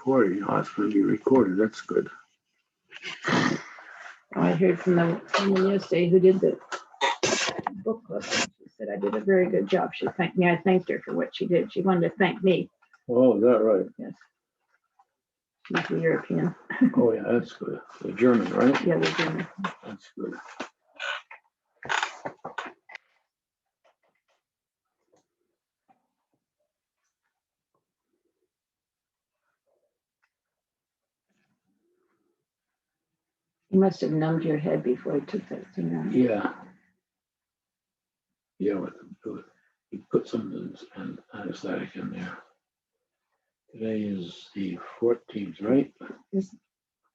recording. Oh, it's going to be recorded. That's good. I heard from the woman yesterday who did the book club. She said I did a very good job. She thanked me. I thanked her for what she did. She wanted to thank me. Oh, is that right? Yes. She's a European. Oh, yeah, that's good. The German, right? Yeah, the German. That's good. You must have numbed your head before he took that thing out. Yeah. Yeah, he put some anesthetic in there. Today is the 14th, right?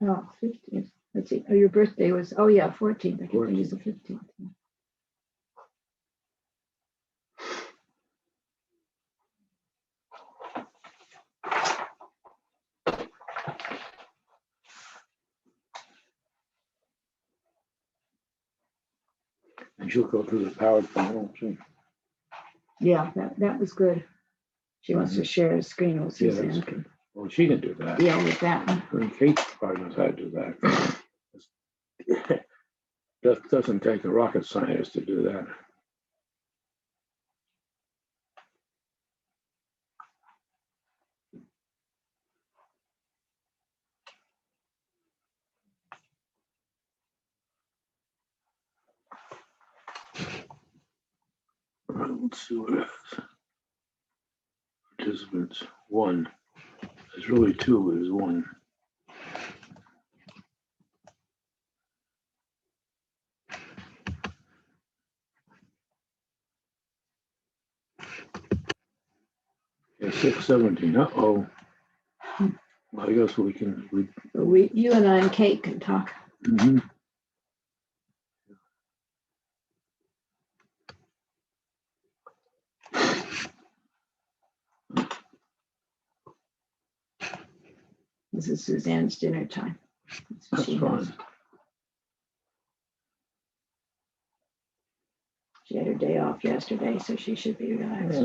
Oh, 15th. Let's see. Oh, your birthday was, oh yeah, 14th. I think it's the 15th. And she'll go through the PowerPoint, won't she? Yeah, that was good. She wants to share a screen with Suzanne. Well, she can do that. Yeah, with that one. And Kate probably knows how to do that. That doesn't take a rocket scientist to do that. All right, let's see what it is. Participants, 1. There's really 2, but there's 1. Okay, 6:17. Uh-oh. Well, I guess we can. You and I and Kate can talk. Mm-hmm. This is Suzanne's dinner time. That's fine. She had her day off yesterday, so she should be relaxed.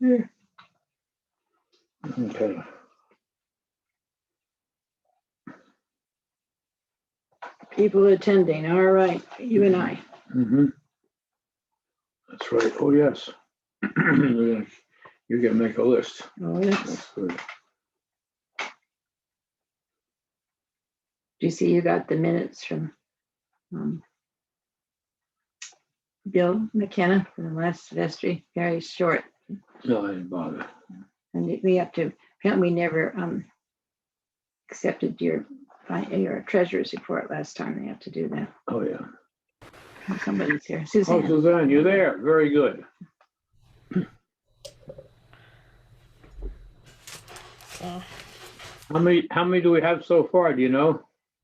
Yeah. Okay. People attending. All right. You and I. Mm-hmm. That's right. Oh, yes. You're going to make a list. Oh, yes. That's good. Do you see you got the minutes from Bill McKenna from the last vestry? Very short. No, I didn't bother. And we have to, apparently we never accepted your treasurer's report last time. They have to do that. Oh, yeah. Somebody's here. Suzanne. Oh, Suzanne, you're there. Very good. How many do we have so far? Do you know?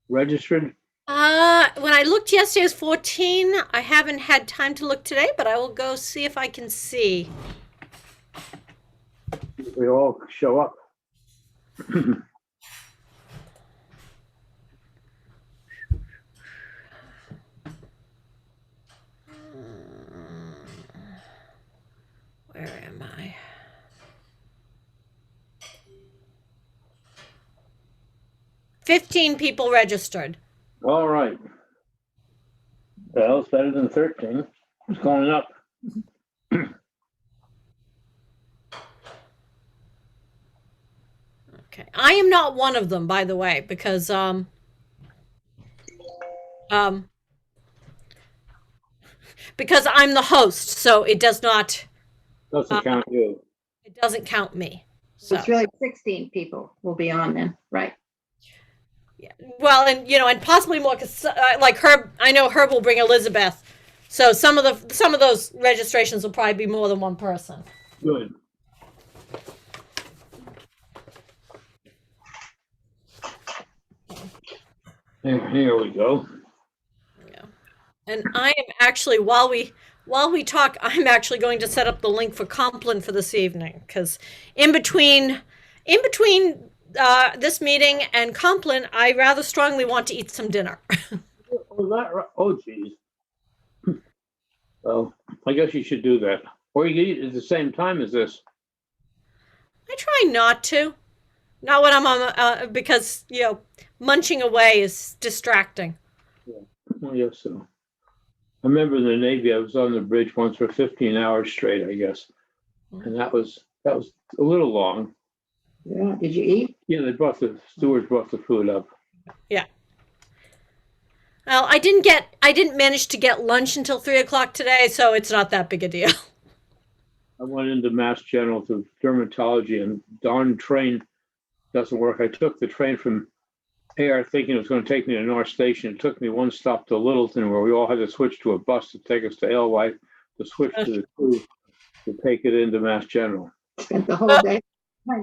Registered? When I looked yesterday, it was 14. I haven't had time to look today, but I will go see if I can see. We all show up. Where am I? $15 people registered. All right. Well, it's better than 13. It's going up. Okay. I am not one of them, by the way, because because I'm the host, so it does not Doesn't count you. It doesn't count me. So it's really 16 people will be on then, right? Yeah. Well, and possibly more, because like Herb, I know Herb will bring Elizabeth, so some of those registrations will probably be more than one person. Good. Here we go. Yeah. And I am actually, while we talk, I'm actually going to set up the link for Compline for this evening, because in between this meeting and Compline, I rather strongly want to eat some dinner. Oh, that right? Oh, geez. Well, I guess you should do that. Or you can eat at the same time as this. I try not to. Not when I'm on, because, munching away is distracting. Well, yes, so. I remember in the Navy, I was on the bridge once for 15 hours straight, I guess. And that was a little long. Yeah, did you eat? Yeah, the stewards brought the food up. Yeah. Well, I didn't manage to get lunch until 3 o'clock today, so it's not that big a deal. I went into Mass General to dermatology, and darn train doesn't work. I took the train from Air thinking it was going to take me to North Station. It took me one stop to Littleton, where we all had to switch to a bus to take us to Alewife, to switch to the crew to take it into Mass General. Spent the whole day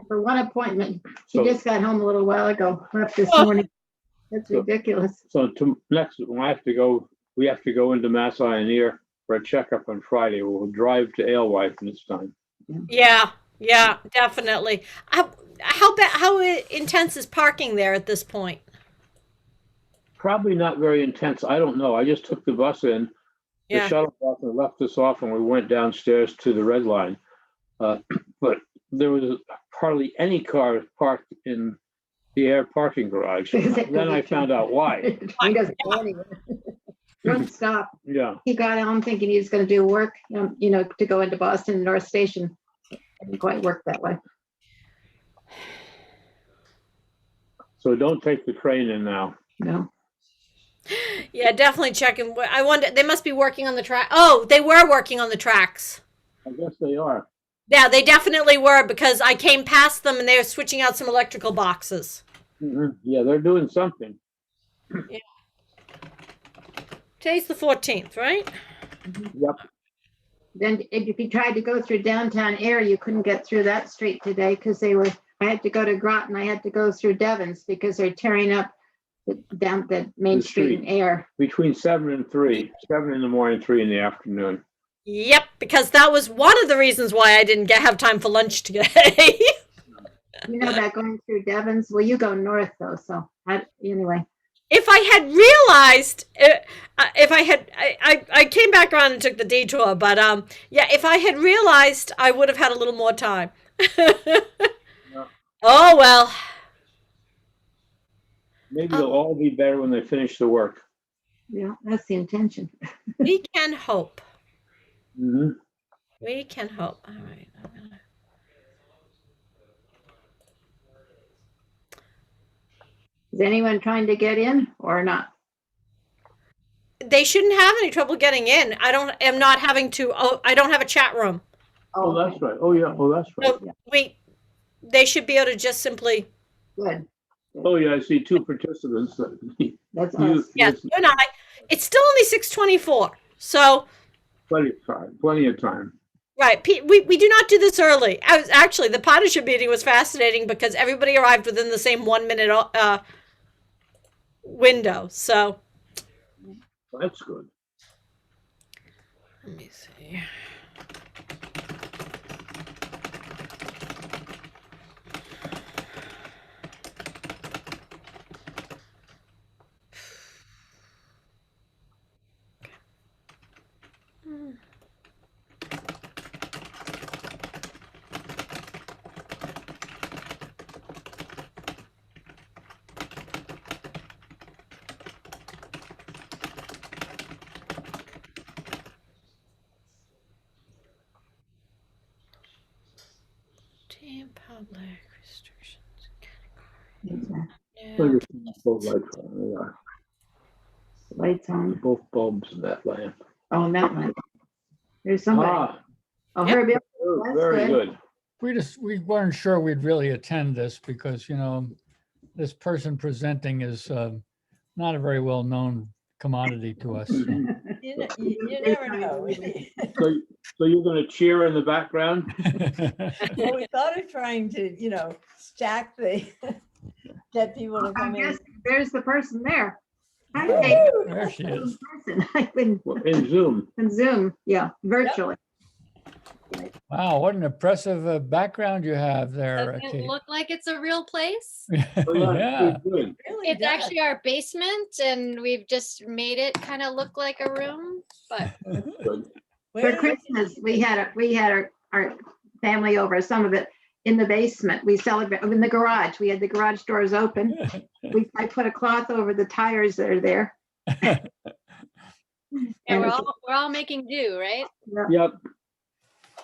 for one appointment. She So- just got home a little while ago, left this morning. That's ridiculous. So next, when we have to go into Mass Ioneer for a checkup on Friday. We'll drive to Alewife this time. Yeah, definitely. How intense is parking there at this point? Probably not very intense. I don't know. I just took the bus in, the Yeah. shuttle bus, and left us off, and we went downstairs to the Red Line. But there was hardly any cars parked in the Air parking garage. Then I found out why. He doesn't go anywhere. Don't stop. Yeah. He got home thinking he was going to do work, to go into Boston North Station. It didn't quite work that way. So don't take the train in now. No. Yeah, definitely checking. I wonder, they must be working on the track. Oh, they were working on the tracks. I guess they are. Yeah, they definitely were, because I came past them and they were switching out some electrical boxes. Mhm. Yeah, they're doing something. Today's the 14th, right? Yep. Then if you tried to go through downtown Air, you couldn't get through that street today because I had to go to Groton. I had to go through Devon's because they're tearing up down the main The street in street. Air. Between 7 and 3, 7 in the morning, 3 in the afternoon. Yep, because that was one of the reasons why I didn't have time for lunch today. You know about going through Devon's? Well, you go north though, so anyway. If I had realized, I came back around and took the detour, but if I had realized, I would have had a little more time. Oh well. Maybe they'll all be better when they finish the work. Yeah, that's the intention. We can hope. Mm-hmm. We can hope. All right. Is anyone trying to get in or not? They shouldn't have any trouble getting in. I don't have a chat room. Oh, that's right. Oh, yeah. Oh, that's right. So they should be able to just simply. Good. Oh, yeah. I see 2 participants. That's You- us. Yes, you and I. It's still only 6:24. So, Plenty of time. Plenty of time. right. We do not do this early. Actually, the partnership meeting was fascinating because everybody arrived within the same 1 minute window. So, That's good. let me see. Team public restrictions. Plenty Yeah. of both lights on. They are. Lights on. Both bulbs in that lamp. Oh, and that one. There's somebody. Ah, Oh, Yep. Herbie. very good. good. We weren't sure we'd really attend this because, this person presenting is not a very well-known commodity to us. so. You never know. So you're going to cheer in the background? Well, we thought of trying to, stack get people to I come in. guess there's the person there. Hi, Woo! Kate. There she is. Person. I've been Well, in Zoom. on Zoom, yeah, virtually. Wow, what an impressive background you have there, Does it Kate. look like it's a real place? Oh, yeah, Yeah. good. Really It's does. actually our basement and we've just made it kind of look like a room, but Good. Where For is- Christmas, we had our family over, some of it in the basement. We celebrate in the garage. We had the garage doors open. I put a cloth over the tires that are there. Yeah, And we're all making do, right? Yep.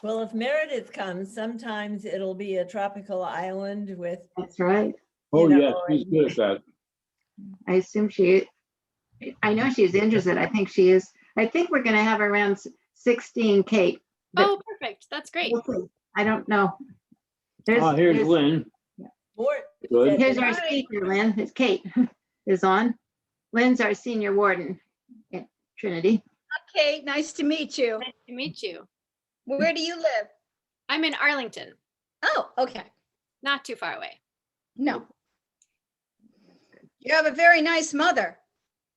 Well, if Meredith comes, sometimes it'll be a tropical island with, that's right. Oh, You yes, know, he's good at that. I assume I know she's interested. I think she is. I think we're gonna have around 16, Kate. But Oh, perfect. That's great. we'll see. I don't know. There's, Here's Lynn. more. Good. here's our Hi. speaker, Lynn. It's Kate is on. Lynn's our senior warden at Trinity. Okay, nice to meet you. Nice to meet you. Where do you live? I'm in Arlington, Oh, okay. not too far away. No. You have a very nice mother.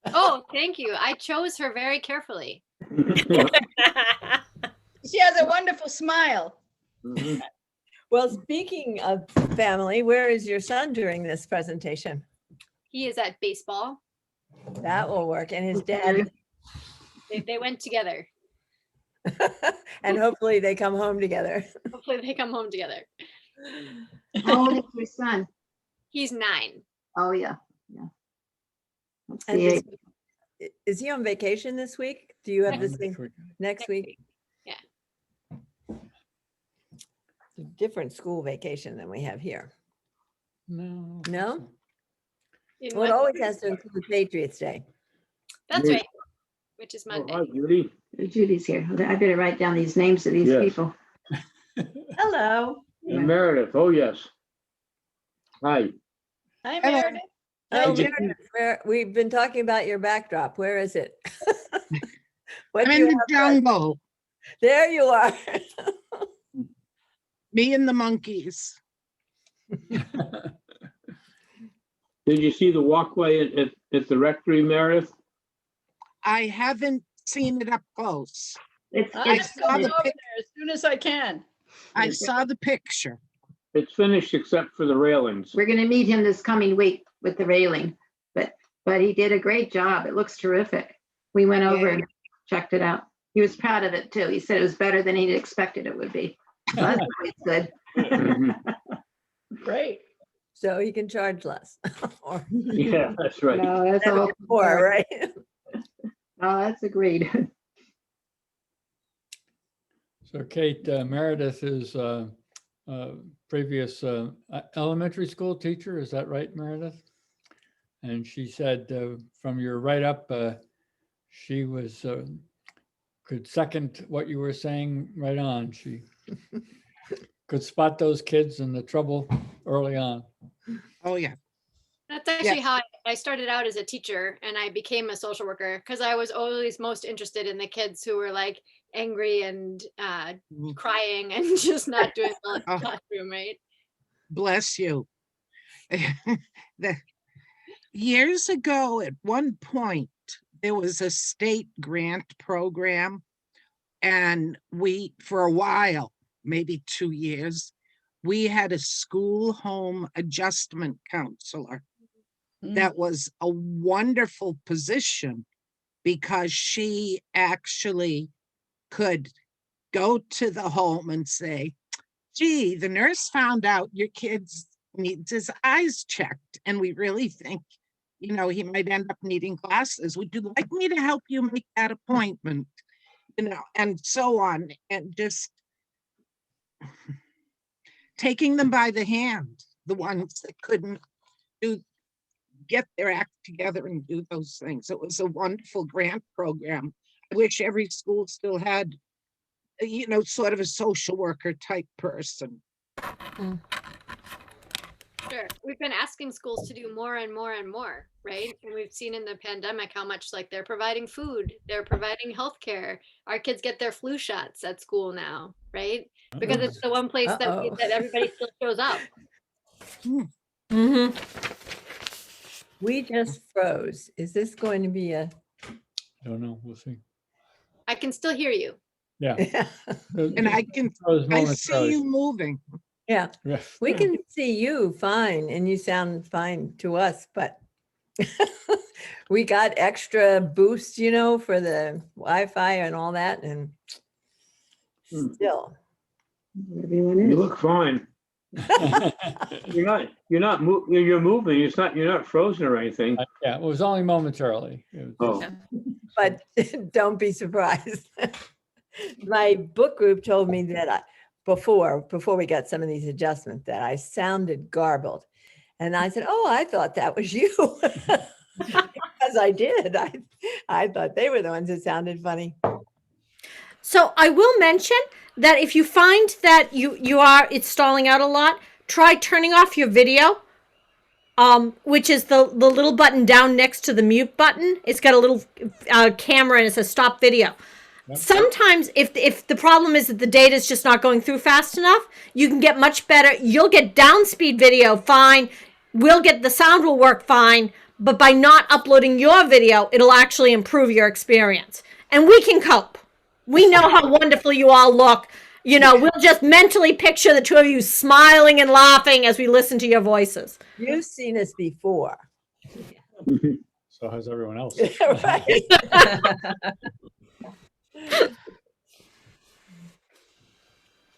Oh, thank you. I chose her very carefully. She has a wonderful smile. Mhm. Well, speaking of family, where is your son during this presentation? He is at baseball. That will work. And his dad, They went together. and hopefully they come home together. Hopefully they come home together. How old is your son? He's 9. Oh, yeah. Let's And see. is he on vacation this week? Do you have this thing next week? Yeah. It's a different school vacation than we have here. No. No? In Well, it what- always has to include Patriots Day. That's Yeah. right. Which is Oh, Monday. hi, Judy. Judy's here. I better write down these names of these Yes. people. Hello. And Meredith, oh, yes. Hi. Hi, Hello. Meredith. Oh, Hey, Meredith, we've been talking about your backdrop. Where is it? What I'm do in you the have for us? jungle, There you are. me and the monkeys. Did you see the walkway at the rectory, Meredith? I haven't seen it up close. It's, I'm it's, saw coming the over pic- there as soon as I can. I saw the picture. It's finished except for the railings. we're gonna meet him this coming week with the railing, but he did a great job. It looks terrific. We went over and checked it out. He was proud of it too. He said it was better than he'd expected it would be. So that's always good. Mhm. Great. So you can charge less. Or Yeah, that's right. No, that's all. more, right? Oh, that's agreed. So Kate, Meredith is previous elementary school teacher, is that right, Meredith? And she said from your write-up, she was, could second what you were saying right on. She could spot those kids and the trouble early on. Oh, yeah. That's actually how I started out as a teacher, and I became a social worker because I was always most interested in the kids who were like angry and crying and just not doing well in the Oh. classroom, right? Bless you. Years ago, at one point, there was a state grant program. And we, for a while, maybe 2 years, we had a school home adjustment counselor. Mm. That was a wonderful position because she actually could go to the home and say, gee, the nurse found out your kid's needs his eyes checked, and we really think, he might end up needing glasses. Would you like me to help you make that appointment? And so on, and just taking them by the hand, the ones that couldn't get their act together and do those things. It was a wonderful grant program. I wish every school still had, sort of a social worker type person. Sure. We've been asking schools to do more and more and more, right? And we've seen in the pandemic how much like they're providing food, they're providing healthcare. Our kids get their flu shots at school now, right? Because it's the one place Uh-oh. that everybody still shows up. Mm-hmm. We just froze. Is this going to be a? Don't know, we'll see. I can still hear you. Yeah. And I see you moving. Yeah, Yeah. we can see you fine and you sound fine to us, but we got extra boost, for the Wi-Fi and all that. And Still. Everyone You is. look fine. You're moving. You're not frozen or anything. Yeah, it was only momentarily. It was- Oh, But don't be surprised. My book group told me that before we got some of these adjustments, that I sounded garbled. And I said, oh, I thought that was you. Because I did. I thought they were the ones that sounded funny. So I will mention that if you find that it's stalling out a lot, try turning off your video, which is the little button down next to the mute button. It's got a little camera and it says stop video. Yep. Sometimes if the problem is that the data is just not going through fast enough, you can get much better. You'll get down speed video fine. The sound will work fine, but by not uploading your video, it'll actually improve your experience. And we can cope. We know how wonderful you all look. We'll just mentally picture the two of you smiling and laughing as we listen to your voices. You've seen us before. So has everyone else. Right.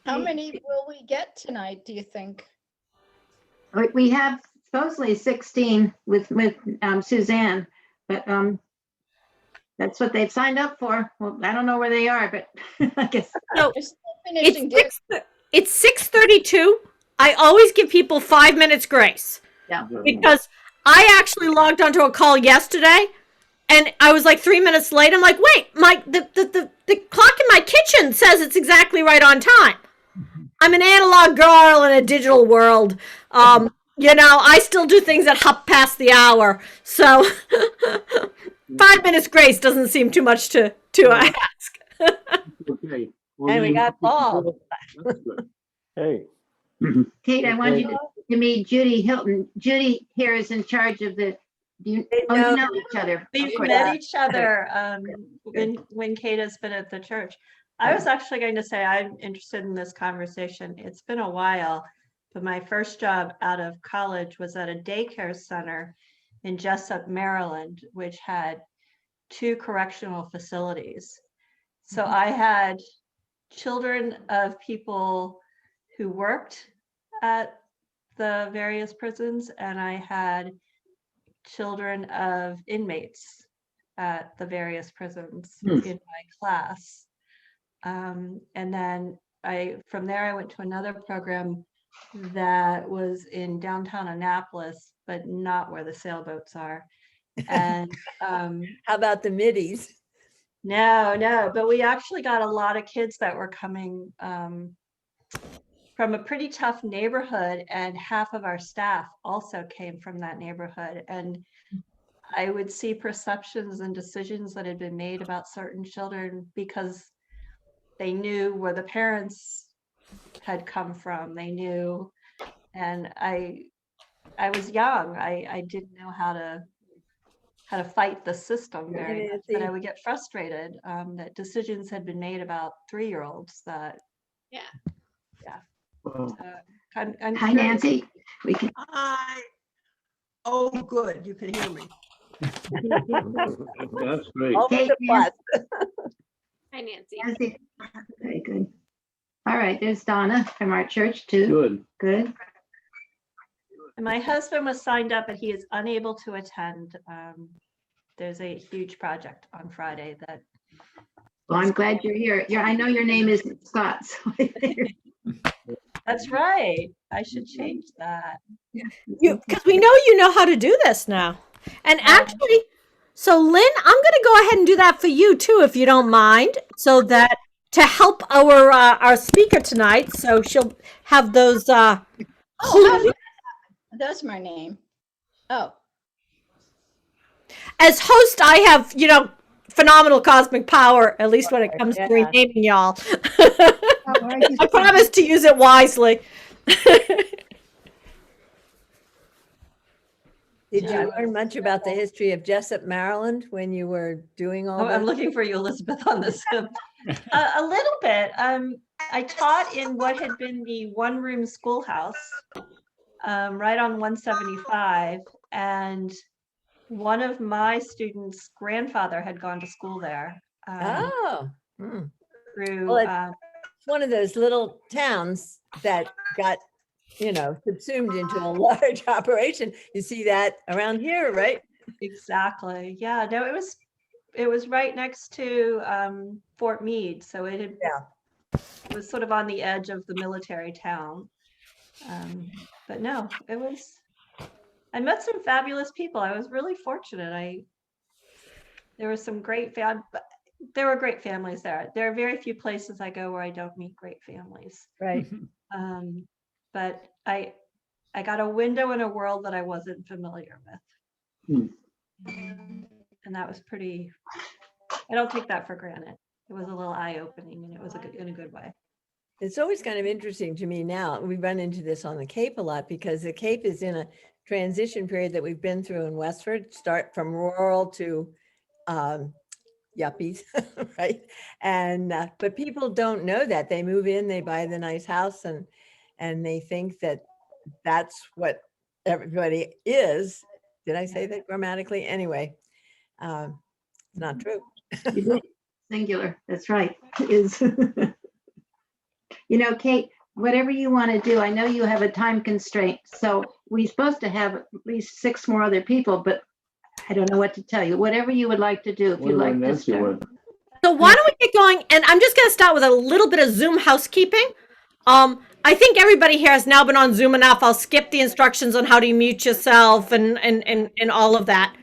How many will we get tonight, do you think? We have supposedly 16 with Suzanne, but that's what they've signed up for. Well, I don't know where they are, but I guess. So They're still finishing dinner. it's 6:32. I always give people 5 minutes grace Yeah. because I actually logged onto a call yesterday and I was like 3 minutes late. I'm like, wait, the clock in my kitchen says it's exactly right on time. I'm an analog girl in a digital world. I still do things at half past the hour. So 5 minutes grace doesn't seem too much to ask. okay. Well, And we then- got Paul. That's good. Hey, Kate, I want you to meet Judy Hilton. Judy here is in charge of the. You know each other. We've of course. met each other when Kate has been at the church. I was actually going to say I'm interested in this conversation. It's been a while, but my first job out of college was at a daycare center in Jessup, Maryland, which had 2 correctional facilities. So I had children of people who worked at the various prisons, and I had children of inmates at the various prisons in my class. And then from there, I went to another program that was in downtown Annapolis, but not where the sailboats are. And How about the middies? no, but we actually got a lot of kids that were coming from a pretty tough neighborhood, and half of our staff also came from that neighborhood. And I would see perceptions and decisions that had been made about certain children because they knew where the parents had come from. They knew, and I was young. I didn't know how to fight the system very much, but I would get frustrated that decisions had been made about 3-year-olds that. Well, I'm Hi, curious. Nancy. We can. Oh, good, you can hear me. That's great. Over Kate, the plus. Hi, Nancy. Nancy. Very good. All right, there's Donna from our church too. Good. Good. And my husband was signed up, but he is unable to attend. There's a huge project on Friday that. Well, I'm glad you're here. I know your name isn't Scott. So That's right. I should change that. Because we know you know how to do this now. And actually, so Lynn, I'm going to go ahead and do that for you too, if you don't mind, so that to help our speaker tonight, so she'll have those. Oh, that's my name. Oh, As host, I have phenomenal cosmic power, at least when it comes to renaming y'all. I promise to use it wisely. Did you learn much about the history of Jessup, Maryland when you were doing all I'm that? looking for you, Elizabeth, on this. A little bit. I taught in what had been the one-room schoolhouse right on 175, and one of my students' grandfather had gone to school there. Oh. Through Well, one of those little towns that got, subsumed into a large operation. You see that around here, right? Exactly. Yeah, no, it was right next to Fort Meade. So it was sort of on the edge of the military town. But no, I met some fabulous people. I was really fortunate. There were some there were great families there. There are very few places I go where I don't meet great families. Right. But I got a window in a world that I wasn't familiar with. And that was I don't take that for granted. It was a little eye-opening, and it was in a good way. It's always kind of interesting to me now. We run into this on the Cape a lot because the Cape is in a transition period that we've been through in Westford, start from rural to yuppies, right? And but people don't know that. They move in, they buy the nice house, and they think that that's what everybody is. Did I say that grammatically? Anyway, it's not true. You did. Singular, that's right. It is. Kate, whatever you want to do, I know you have a time constraint, so we're supposed to have at least 6 more other people, but I don't know what to tell you. Whatever you would like to do, if you'd like to start. So why don't we get going? And I'm just going to start with a little bit of Zoom housekeeping. I think everybody here has now been on Zoom enough. I'll skip the instructions on how to mute yourself and all of that.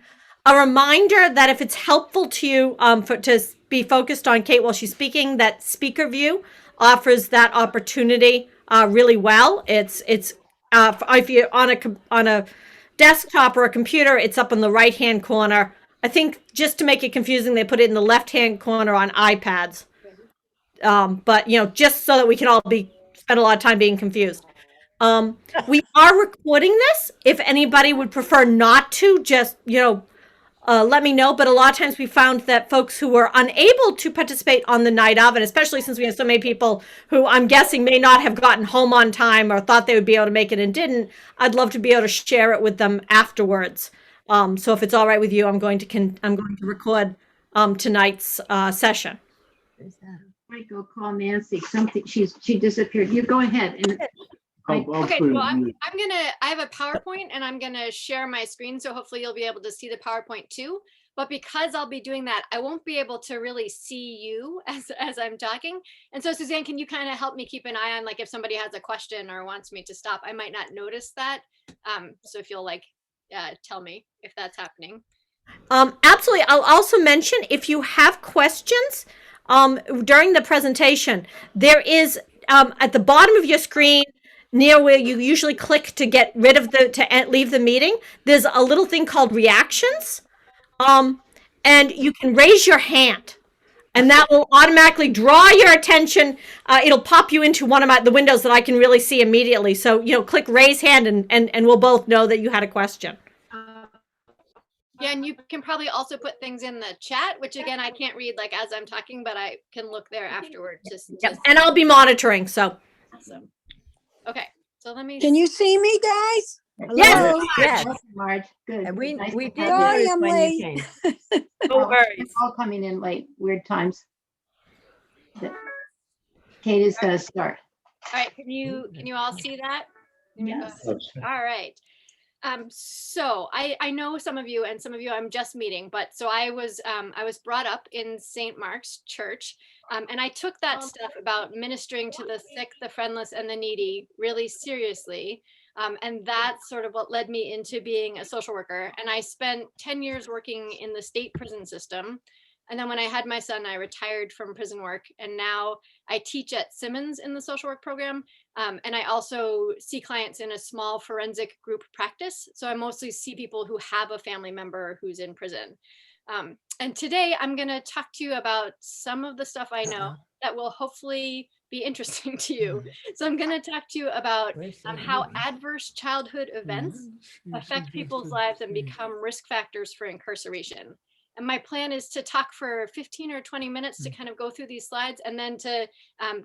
A reminder that if it's helpful to you to be focused on Kate while she's speaking, that speaker view offers that opportunity really well. It's if you're on a desktop or a computer, it's up in the right-hand corner. I think just to make it confusing, they put it in the left-hand corner on iPads. But just so that we can all spend a lot of time being confused. We are recording this. If anybody would prefer not to, just let me know. But a lot of times we found that folks who were unable to participate on the night of, and especially since we have so many people who I'm guessing may not have gotten home on time or thought they would be able to make it and didn't, I'd love to be able to share it with them afterwards. So if it's all right with you, I'm going to record tonight's session. I might go call Nancy. She disappeared. You go ahead. And Okay, well, I have a PowerPoint and I'm gonna share my screen, so hopefully you'll be able to see the PowerPoint too. But because I'll be doing that, I won't be able to really see you as I'm talking. And so Suzanne, can you kind of help me keep an eye on, like, if somebody has a question or wants me to stop? I might not notice that. So if you'll tell me if that's happening. Absolutely. I'll also mention, if you have questions during the presentation, there is at the bottom of your screen, near where you usually click to get rid of leave the meeting, there's a little thing called reactions. And you can raise your hand, and that will automatically draw your attention. It'll pop you into one of the windows that I can really see immediately. So, click raise hand and we'll both know that you had a question. Yeah, and you can probably also put things in the chat, which again, I can't read as I'm talking, but I can look there afterward. Yep. And I'll be monitoring, so. Awesome. Okay, so let me. Can you see me, guys? Yes. Yes. Marge, good. And we Nice did to have you. Sorry, notice I'm when late. you came. No worries. It's all coming in late, weird times. Kate is going to start. All right, can you all see that? Yes. All right. So I know some of you, and some of you I'm just meeting, but so I was brought up in St. Mark's Church, and I took that stuff about ministering to the sick, the friendless, and the needy really seriously. And that's sort of what led me into being a social worker. And I spent 10 years working in the state prison system. And then when I had my son, I retired from prison work, and now I teach at Simmons in the social work program. And I also see clients in a small forensic group practice. So I mostly see people who have a family member who's in prison. And today I'm going to talk to you about some of the stuff I know that will hopefully be interesting to you. So I'm going to talk to you about how adverse childhood events affect people's lives and become risk factors for incarceration. And my plan is to talk for 15 or 20 minutes to kind of go through these slides, and then to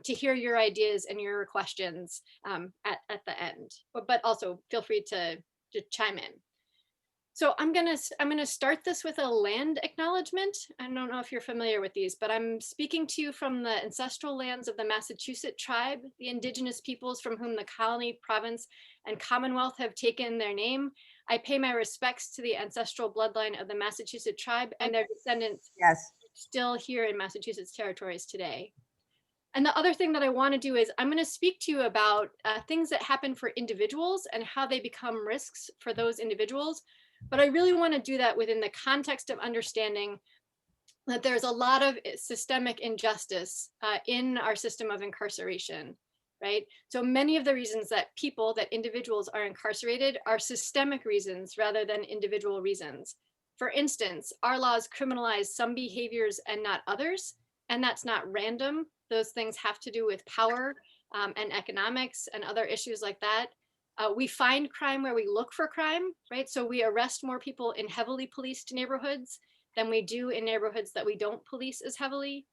hear your ideas and your questions at the end. But also feel free to chime in. So I'm gonna start this with a land acknowledgement. I don't know if you're familiar with these, but I'm speaking to you from the ancestral lands of the Massachusetts tribe, the indigenous peoples from whom the colony, province, and commonwealth have taken their name. I pay my respects to the ancestral bloodline of the Massachusetts tribe and their descendants Yes. still here in Massachusetts territories today. And the other thing that I want to do is I'm going to speak to you about things that happen for individuals and how they become risks for those individuals. But I really want to do that within the context of understanding that there's a lot of systemic injustice in our system of incarceration, right? So many of the reasons that individuals are incarcerated are systemic reasons rather than individual reasons. For instance, our laws criminalize some behaviors and not others, and that's not random. Those things have to do with power and economics and other issues like that. We find crime where we look for crime, right? So we arrest more people in heavily policed neighborhoods than we do in neighborhoods that we don't police as heavily.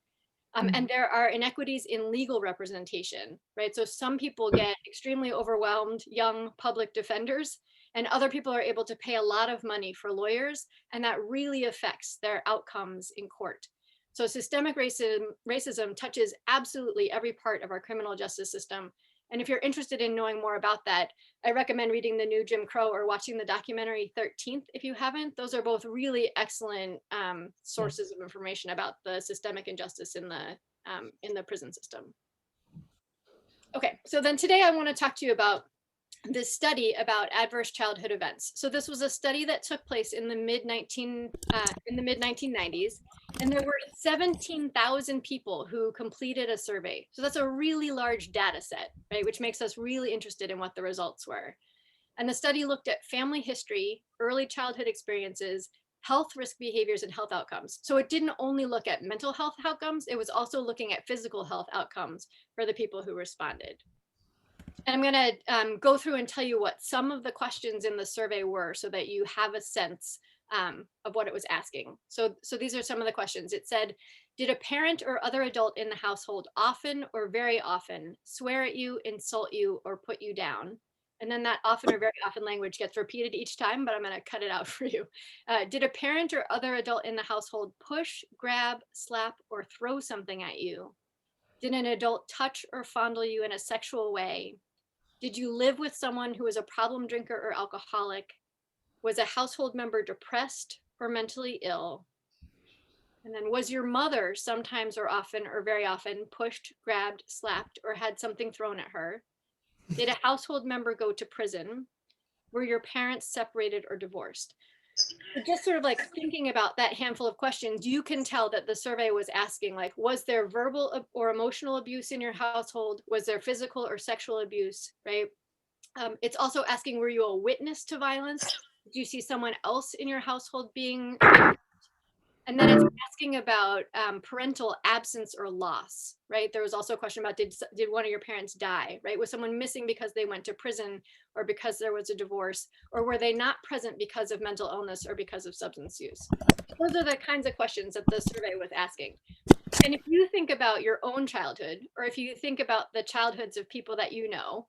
And there are inequities in legal representation, right? So some people get extremely overwhelmed, young public defenders, and other people are able to pay a lot of money for lawyers, and that really affects their outcomes in court. So systemic racism touches absolutely every part of our criminal justice system. And if you're interested in knowing more about that, I recommend reading the new Jim Crow or watching the documentary 13th if you haven't. Those are both really excellent sources of information about the systemic injustice in the prison system. Okay, so then today I want to talk to you about this study about adverse childhood events. So this was a study that took place in the mid 1990s, and there were 17,000 people who completed a survey. So that's a really large data set, right? Which makes us really interested in what the results were. And the study looked at family history, early childhood experiences, health risk behaviors, and health outcomes. So it didn't only look at mental health outcomes, it was also looking at physical health outcomes for the people who responded. And I'm going to go through and tell you what some of the questions in the survey were so that you have a sense of what it was asking. So these are some of the questions. It said, did a parent or other adult in the household often or very often swear at you, insult you, or put you down? And then that often or very often language gets repeated each time, but I'm going to cut it out for you. Did a parent or other adult in the household push, grab, slap, or throw something at you? Did an adult touch or fondle you in a sexual way? Did you live with someone who was a problem drinker or alcoholic? Was a household member depressed or mentally ill? And then was your mother sometimes or often or very often pushed, grabbed, slapped, or had something thrown at her? Did a household member go to prison? Were your parents separated or divorced? So just sort of like thinking about that handful of questions, you can tell that the survey was asking, like, was there verbal or emotional abuse in your household? Was there physical or sexual abuse, right? It's also asking, were you a witness to violence? Did you see someone else in your household being raped? And then it's asking about parental absence or loss, right? There was also a question about did one of your parents die, right? Was someone missing because they went to prison or because there was a divorce, or were they not present because of mental illness or because of substance use? Those are the kinds of questions that the survey was asking. And if you think about your own childhood, or if you think about the childhoods of people that you know,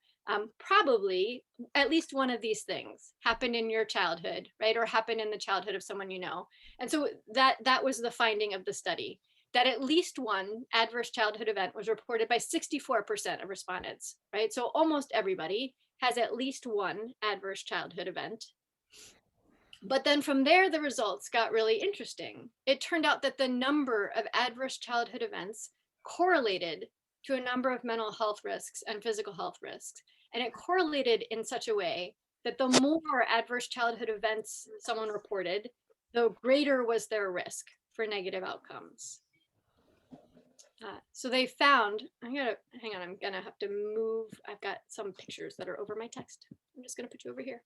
probably at least one of these things happened in your childhood, right? Or happened in the childhood of someone you know. And so that was the finding of the study, that at least one adverse childhood event was reported by 64% of respondents, right? So almost everybody has at least one adverse childhood event. But then from there, the results got really interesting. It turned out that the number of adverse childhood events correlated to a number of mental health risks and physical health risks. And it correlated in such a way that the more adverse childhood events someone reported, the greater was their risk for negative outcomes. So they found, I'm gonna have to move. I've got some pictures that are over my text. I'm just gonna put you over here.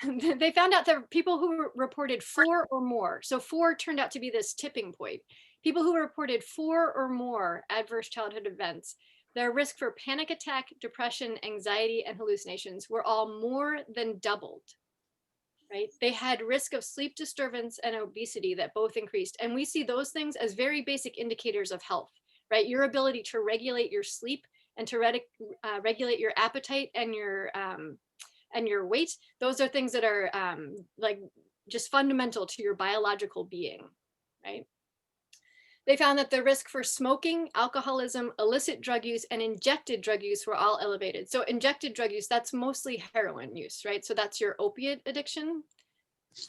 They found out that people who reported 4 or more, so 4 turned out to be this tipping point. People who reported 4 or more adverse childhood events, their risk for panic attack, depression, anxiety, and hallucinations were all more than doubled, right? They had risk of sleep disturbance and obesity that both increased. And we see those things as very basic indicators of health, right? Your ability to regulate your sleep and to regulate your appetite and your and your weight. Those are things that are like just fundamental to your biological being, right? They found that the risk for smoking, alcoholism, illicit drug use, and injected drug use were all elevated. So injected drug use, that's mostly heroin use, right? So that's your opiate addiction.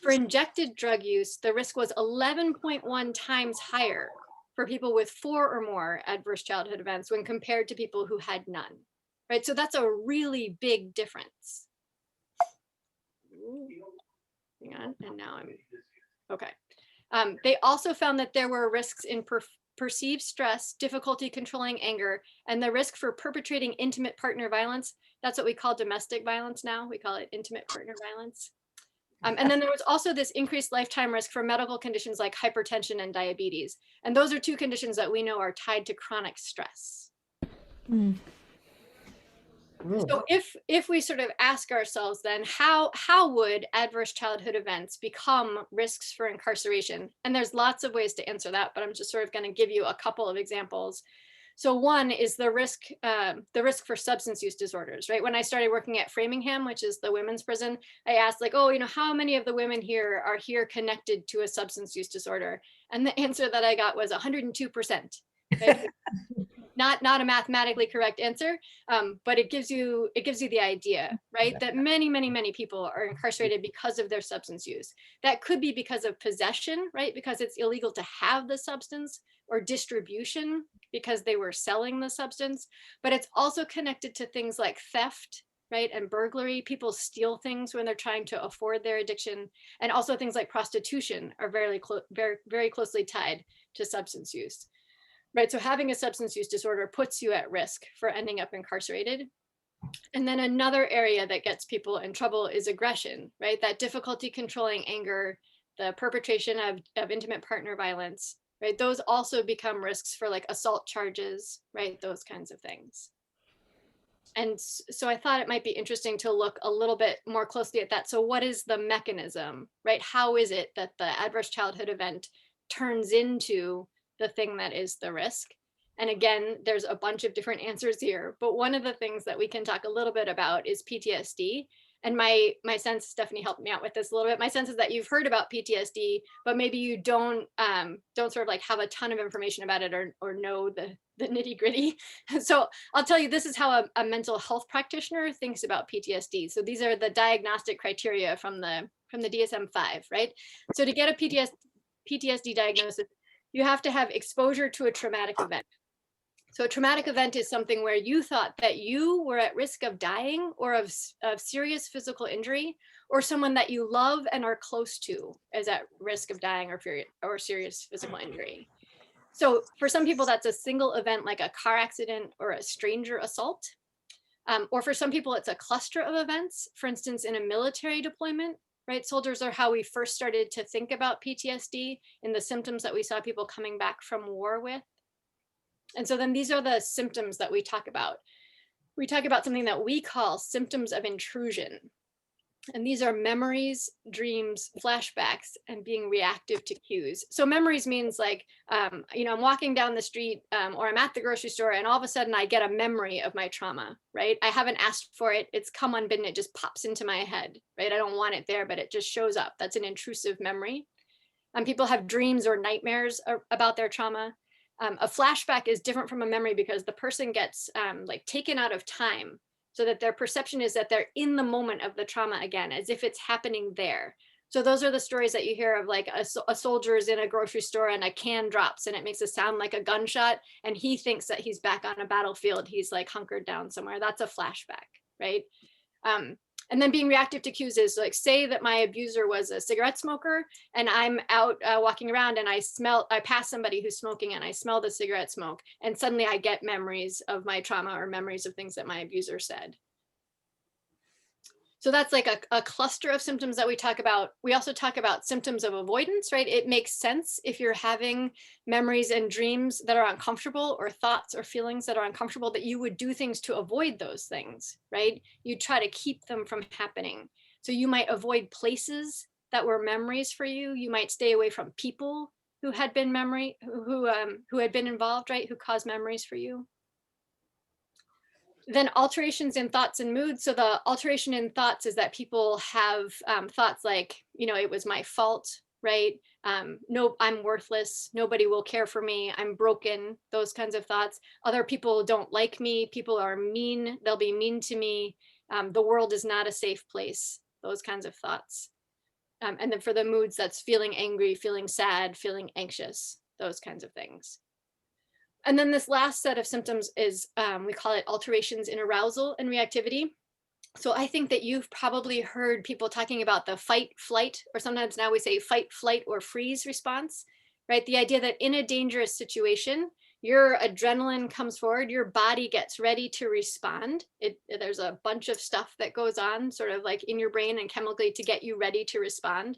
For injected drug use, the risk was 11.1 times higher for people with 4 or more adverse childhood events when compared to people who had none, right? So that's a really big difference. Ooh, hang on, and now I'm, okay. They also found that there were risks in perceived stress, difficulty controlling anger, and the risk for perpetrating intimate partner violence. That's what we call domestic violence now. We call it intimate partner violence. And then there was also this increased lifetime risk for medical conditions like hypertension and diabetes. And those are 2 conditions that we know are tied to chronic stress. Mm. So if we sort of ask ourselves then, how would adverse childhood events become risks for incarceration? And there's lots of ways to answer that, but I'm just sort of going to give you a couple of examples. So one is the risk for substance use disorders, right? When I started working at Framingham, which is the women's prison, I asked like, oh, how many of the women here are here connected to a substance use disorder? And the answer that I got was 102%. Right? Not a mathematically correct answer, but it gives you the idea, right? That many people are incarcerated because of their substance use. That could be because of possession, right? Because it's illegal to have the substance, or distribution because they were selling the substance. But it's also connected to things like theft, right? And burglary. People steal things when they're trying to afford their addiction. And also things like prostitution are very closely tied to substance use. Right, so having a substance use disorder puts you at risk for ending up incarcerated. And then another area that gets people in trouble is aggression, right? That difficulty controlling anger, the perpetration of intimate partner violence, right? Those also become risks for like assault charges, right? Those kinds of things. And so I thought it might be interesting to look a little bit more closely at that. So what is the mechanism, right? How is it that the adverse childhood event turns into the thing that is the risk? And again, there's a bunch of different answers here, but one of the things that we can talk a little bit about is PTSD. And my sense, Stephanie helped me out with this a little bit. My sense is that you've heard about PTSD, but maybe you don't sort of like have a ton of information about it or know the nitty gritty. So I'll tell you, this is how a mental health practitioner thinks about PTSD. So these are the diagnostic criteria from the DSM-5, right? So to get a PTSD diagnosis, you have to have exposure to a traumatic event. So a traumatic event is something where you thought that you were at risk of dying or of serious physical injury, or someone that you love and are close to is at risk of dying or serious physical injury. So for some people, that's a single event like a car accident or a stranger assault. Or for some people, it's a cluster of events. For instance, in a military deployment, right? Soldiers are how we first started to think about PTSD in the symptoms that we saw people coming back from war with. And so then these are the symptoms that we talk about. We talk about something that we call symptoms of intrusion. And these are memories, dreams, flashbacks, and being reactive to cues. So memories means like, I'm walking down the street or I'm at the grocery store and all of a sudden I get a memory of my trauma, right? I haven't asked for it. It's come unbidden. It just pops into my head, right? I don't want it there, but it just shows up. That's an intrusive memory. People have dreams or nightmares about their trauma. A flashback is different from a memory because the person gets like taken out of time so that their perception is that they're in the moment of the trauma again, as if it's happening there. So those are the stories that you hear of like a soldier is in a grocery store and a can drops and it makes a sound like a gunshot and he thinks that he's back on a battlefield. He's like hunkered down somewhere. That's a flashback, right? And then being reactive to cues is like, say that my abuser was a cigarette smoker and I'm out walking around and I pass somebody who's smoking and I smell the cigarette smoke and suddenly I get memories of my trauma or memories of things that my abuser said. So that's like a cluster of symptoms that we talk about. We also talk about symptoms of avoidance, right? It makes sense if you're having memories and dreams that are uncomfortable or thoughts or feelings that are uncomfortable that you would do things to avoid those things, right? You try to keep them from happening. So you might avoid places that were memories for you. You might stay away from people who had been who had been involved, right? Who caused memories for you. Then alterations in thoughts and moods. So the alteration in thoughts is that people have thoughts like, it was my fault, right? No, I'm worthless. Nobody will care for me. I'm broken. Those kinds of thoughts. Other people don't like me. People are mean. They'll be mean to me. The world is not a safe place. Those kinds of thoughts. And then for the moods, that's feeling angry, feeling sad, feeling anxious, those kinds of things. And then this last set of symptoms is, we call it alterations in arousal and reactivity. So I think that you've probably heard people talking about the fight, flight, or sometimes now we say fight, flight, or freeze response, right? The idea that in a dangerous situation, your adrenaline comes forward, your body gets ready to respond. There's a bunch of stuff that goes on sort of like in your brain and chemically to get you ready to respond.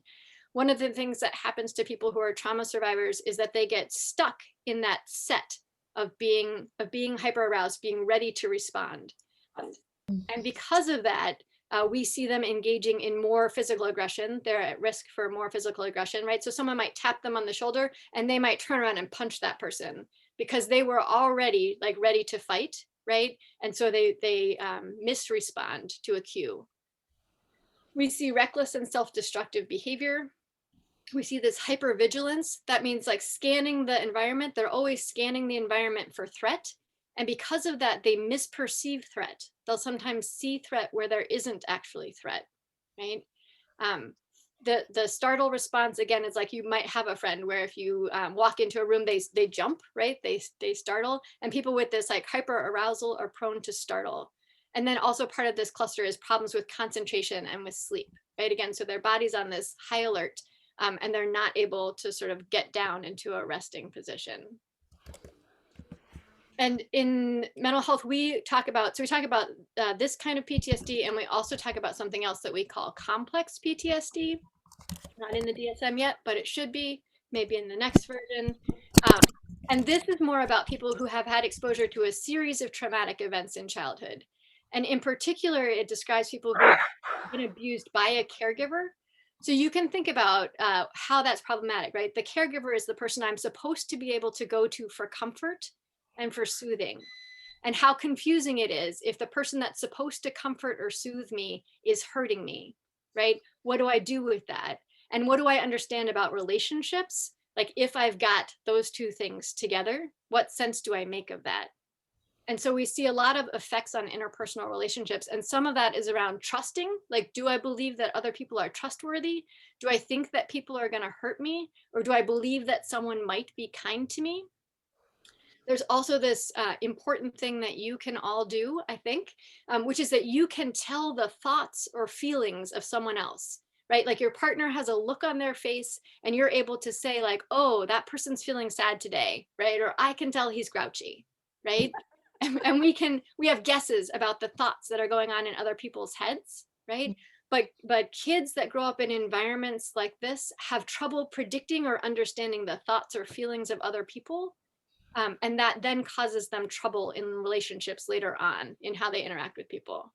One of the things that happens to people who are trauma survivors is that they get stuck in that set of being hyper aroused, being ready to respond. And because of that, we see them engaging in more physical aggression. They're at risk for more physical aggression, right? So someone might tap them on the shoulder and they might turn around and punch that person because they were already like ready to fight, right? And so they misrespond to a cue. We see reckless and self-destructive behavior. We see this hypervigilance. That means like scanning the environment. They're always scanning the environment for threat. And because of that, they misperceive threat. They'll sometimes see threat where there isn't actually threat, right? The startle response, again, is like you might have a friend where if you walk into a room, they jump, right? They startle. And people with this like hyper arousal are prone to startle. And then also part of this cluster is problems with concentration and with sleep, right? Again, so their body's on this high alert and they're not able to sort of get down into a resting position. And in mental health, we talk about this kind of PTSD, and we also talk about something else that we call complex PTSD. Not in the DSM yet, but it should be, maybe in the next version. And this is more about people who have had exposure to a series of traumatic events in childhood. And in particular, it describes people who have been abused by a caregiver. So you can think about how that's problematic, right? The caregiver is the person I'm supposed to be able to go to for comfort and for soothing. And how confusing it is if the person that's supposed to comfort or soothe me is hurting me, right? What do I do with that? And what do I understand about relationships? Like if I've got those two things together, what sense do I make of that? And so we see a lot of effects on interpersonal relationships. And some of that is around trusting. Like, do I believe that other people are trustworthy? Do I think that people are going to hurt me? Or do I believe that someone might be kind to me? There's also this important thing that you can all do, I think, which is that you can tell the thoughts or feelings of someone else, right? Like your partner has a look on their face and you're able to say like, oh, that person's feeling sad today, right? Or I can tell he's grouchy, right? And we have guesses about the thoughts that are going on in other people's heads, right? But kids that grow up in environments like this have trouble predicting or understanding the thoughts or feelings of other people. And that then causes them trouble in relationships later on in how they interact with people.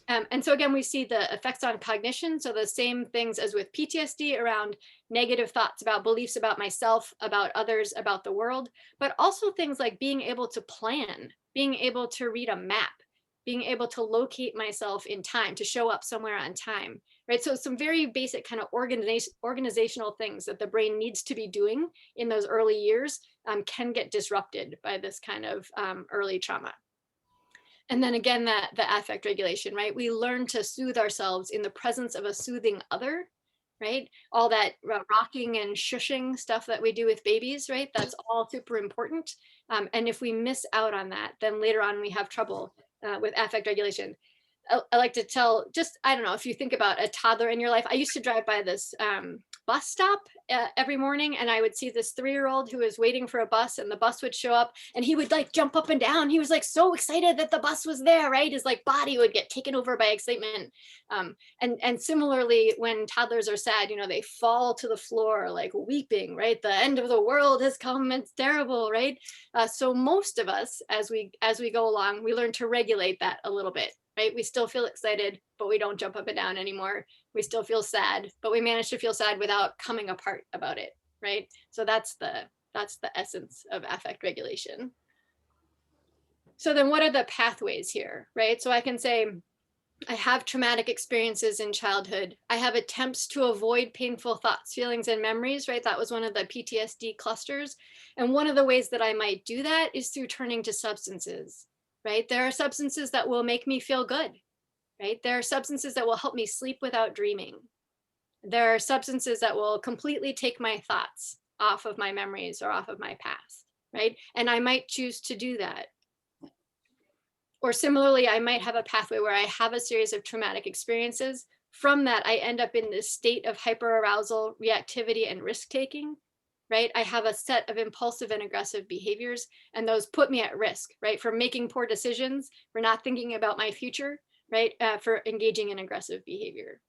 And so again, we see the effects on cognition. So the same things as with PTSD around negative thoughts about beliefs about myself, about others, about the world, but also things like being able to plan, being able to read a map, being able to locate myself in time, to show up somewhere on time, right? So some very basic kind of organizational things that the brain needs to be doing in those early years can get disrupted by this kind of early trauma. And then again, the affect regulation, right? We learn to soothe ourselves in the presence of a soothing other, right? All that rocking and shushing stuff that we do with babies, right? That's all super important. And if we miss out on that, then later on we have trouble with affect regulation. I like to tell, just, I don't know, if you think about a toddler in your life, I used to drive by this bus stop every morning and I would see this 3-year-old who was waiting for a bus and the bus would show up and he would like jump up and down. He was like so excited that the bus was there, right? His like body would get taken over by excitement. And similarly, when toddlers are sad, you know, they fall to the floor like weeping, right? The end of the world has come, it's terrible, right? So most of us, as we go along, we learn to regulate that a little bit. Right? We still feel excited, but we don't jump up and down anymore. We still feel sad, but we manage to feel sad without coming apart about it, right? So that's the essence of affect regulation. So then what are the pathways here, right? So I can say, I have traumatic experiences in childhood. I have attempts to avoid painful thoughts, feelings, and memories, right? That was one of the PTSD clusters. And one of the ways that I might do that is through turning to substances, right? There are substances that will make me feel good, right? There are substances that will help me sleep without dreaming. There are substances that will completely take my thoughts off of my memories or off of my past, right? And I might choose to do that. Or similarly, I might have a pathway where I have a series of traumatic experiences. From that, I end up in this state of hyperarousal, reactivity, and risk-taking, right? I have a set of impulsive and aggressive behaviors, and those put me at risk, right? For making poor decisions, for not thinking about my future, right? For engaging in aggressive behavior.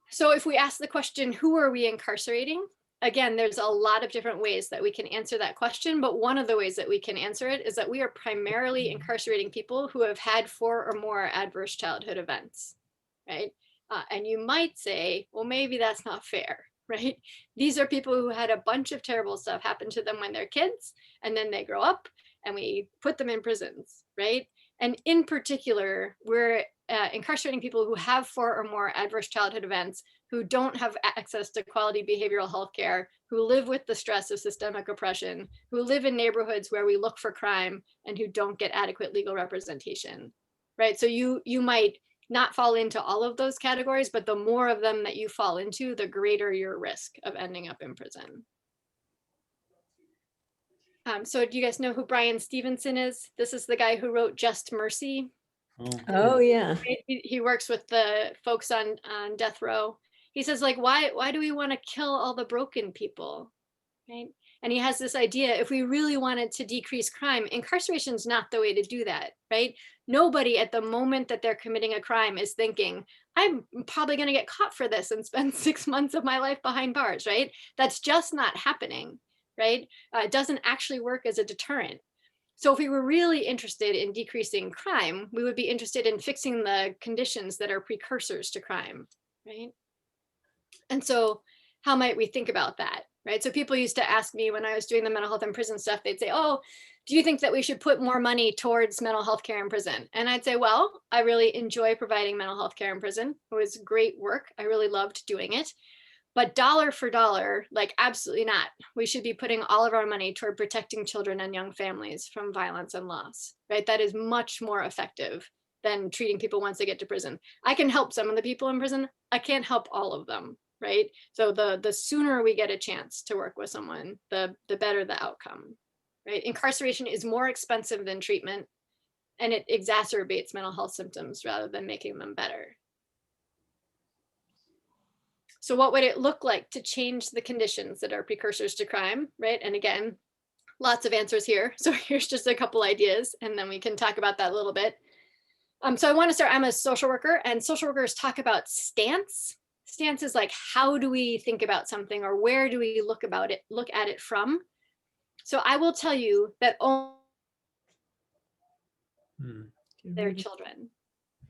So if we ask the question, who are we incarcerating? Again, there's a lot of different ways that we can answer that question, but one of the ways that we can answer it is that we are primarily incarcerating people who have had 4 or more adverse childhood events, right? And you might say, well, maybe that's not fair, right? These are people who had a bunch of terrible stuff happen to them when they're kids, and then they grow up and we put them in prisons, right? And in particular, we're incarcerating people who have 4 or more adverse childhood events, who don't have access to quality behavioral health care, who live with the stress of systemic oppression, who live in neighborhoods where we look for crime, and who don't get adequate legal representation, right? So you might not fall into all of those categories, but the more of them that you fall into, the greater your risk of ending up in prison. So do you guys know who Brian Stevenson is? This is the guy who wrote Just Mercy. Oh, yeah. He works with the folks on death row. He says, like, why do we want to kill all the broken people, right? And he has this idea, if we really wanted to decrease crime, incarceration is not the way to do that, right? Nobody at the moment that they're committing a crime is thinking, I'm probably going to get caught for this and spend 6 months of my life behind bars, right? That's just not happening, right? It doesn't actually work as a deterrent. So if we were really interested in decreasing crime, we would be interested in fixing the conditions that are precursors to crime, right? And so how might we think about that, right? So people used to ask me when I was doing the mental health in prison stuff, they'd say, oh, do you think that we should put more money towards mental health care in prison? And I'd say, well, I really enjoy providing mental health care in prison. It was great work. I really loved doing it. But dollar for dollar, like absolutely not. We should be putting all of our money toward protecting children and young families from violence and loss, right? That is much more effective than treating people once they get to prison. I can help some of the people in prison. I can't help all of them, right? So the sooner we get a chance to work with someone, the better the outcome, right? Incarceration is more expensive than treatment, and it exacerbates mental health symptoms rather than making them better. So what would it look like to change the conditions that are precursors to crime, right? And again, lots of answers here. So here's just a couple ideas, and then we can talk about that a little bit. So I want to start, I'm a social worker, and social workers talk about stance. Stance is like, how do we think about something, or where do we look at it from? So I will tell you that their children,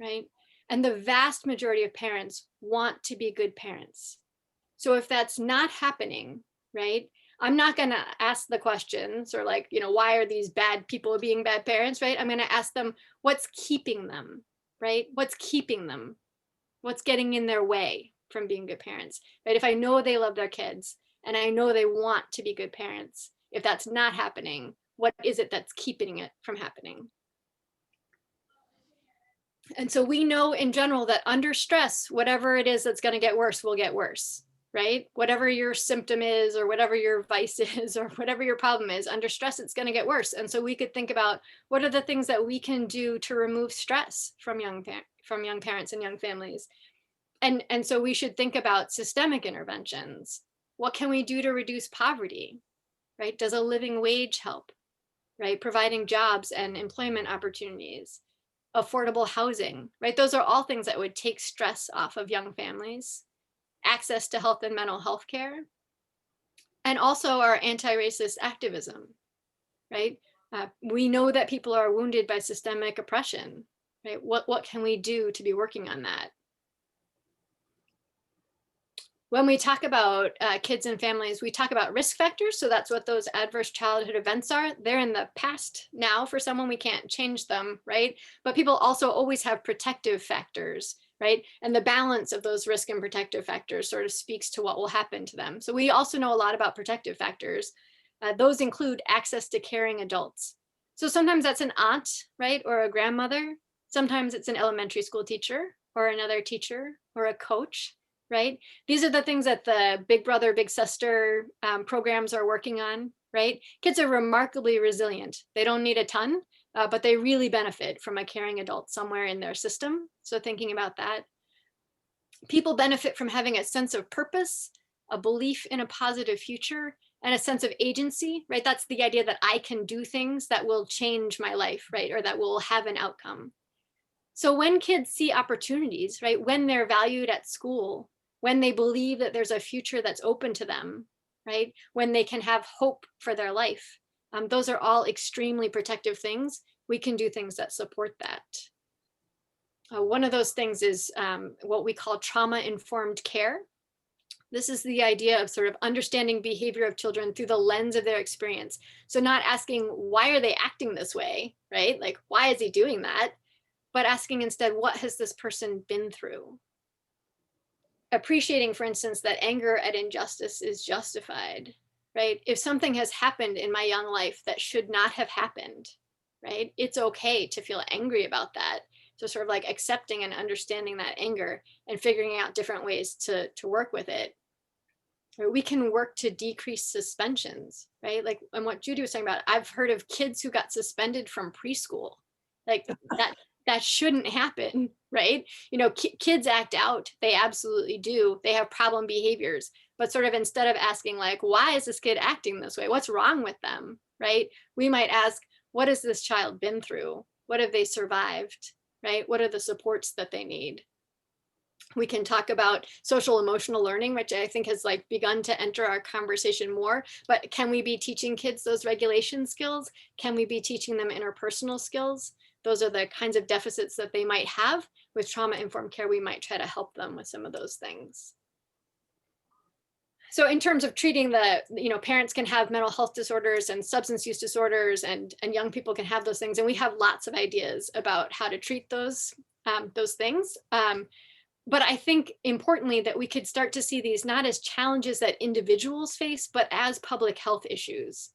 right? And the vast majority of parents want to be good parents. So if that's not happening, right, I'm not going to ask the questions or like, why are these bad people being bad parents, right? I'm going to ask them, what's keeping them, right? What's keeping them? What's getting in their way from being good parents, right? If I know they love their kids and I know they want to be good parents, if that's not happening, what is it that's keeping it from happening? And so we know in general that under stress, whatever it is that's going to get worse will get worse, right? Whatever your symptom is, or whatever your vice is, or whatever your problem is, under stress, it's going to get worse. And so we could think about what are the things that we can do to remove stress from young parents and young families. And so we should think about systemic interventions. What can we do to reduce poverty, right? Does a living wage help, right? Providing jobs and employment opportunities. Affordable housing, right? Those are all things that would take stress off of young families. Access to health and mental health care. And also our anti-racist activism, right? We know that people are wounded by systemic oppression, right? What can we do to be working on that? When we talk about kids and families, we talk about risk factors. So that's what those adverse childhood events are. They're in the past now for someone, we can't change them, right? But people also always have protective factors, right? And the balance of those risk and protective factors sort of speaks to what will happen to them. So we also know a lot about protective factors. Those include access to caring adults. So sometimes that's an aunt, right? Or a grandmother. Sometimes it's an elementary school teacher or another teacher or a coach, right? These are the things that the Big Brother, Big Sister programs are working on, right? Kids are remarkably resilient. They don't need a ton, but they really benefit from a caring adult somewhere in their system. So thinking about that. People benefit from having a sense of purpose, a belief in a positive future, and a sense of agency, right? That's the idea that I can do things that will change my life, right? Or that will have an outcome. So when kids see opportunities, right? When they're valued at school, when they believe that there's a future that's open to them, right? When they can have hope for their life, those are all extremely protective things. We can do things that support that. One of those things is what we call trauma-informed care. This is the idea of sort of understanding behavior of children through the lens of their experience. So not asking, why are they acting this way, right? Like, why is he doing that? But asking instead, what has this person been through? Appreciating, for instance, that anger at injustice is justified, right? If something has happened in my young life that should not have happened, right? It's okay to feel angry about that. So sort of like accepting and understanding that anger and figuring out different ways to work with it. Or we can work to decrease suspensions, right? Like, and what Judy was talking about, I've heard of kids who got suspended from preschool. Like that shouldn't happen, right? You know, kids act out, they absolutely do. They have problem behaviors, but sort of instead of asking like, why is this kid acting this way? What's wrong with them, right? We might ask, what has this child been through? What have they survived, right? What are the supports that they need? We can talk about social emotional learning, which I think has like begun to enter our conversation more, but can we be teaching kids those regulation skills? Can we be teaching them interpersonal skills? Those are the kinds of deficits that they might have. With trauma-informed care, we might try to help them with some of those things. So in terms of treating the, you know, parents can have mental health disorders and substance use disorders, and young people can have those things. And we have lots of ideas about how to treat those things. But I think importantly that we could start to see these not as challenges that individuals face, but as public health issues,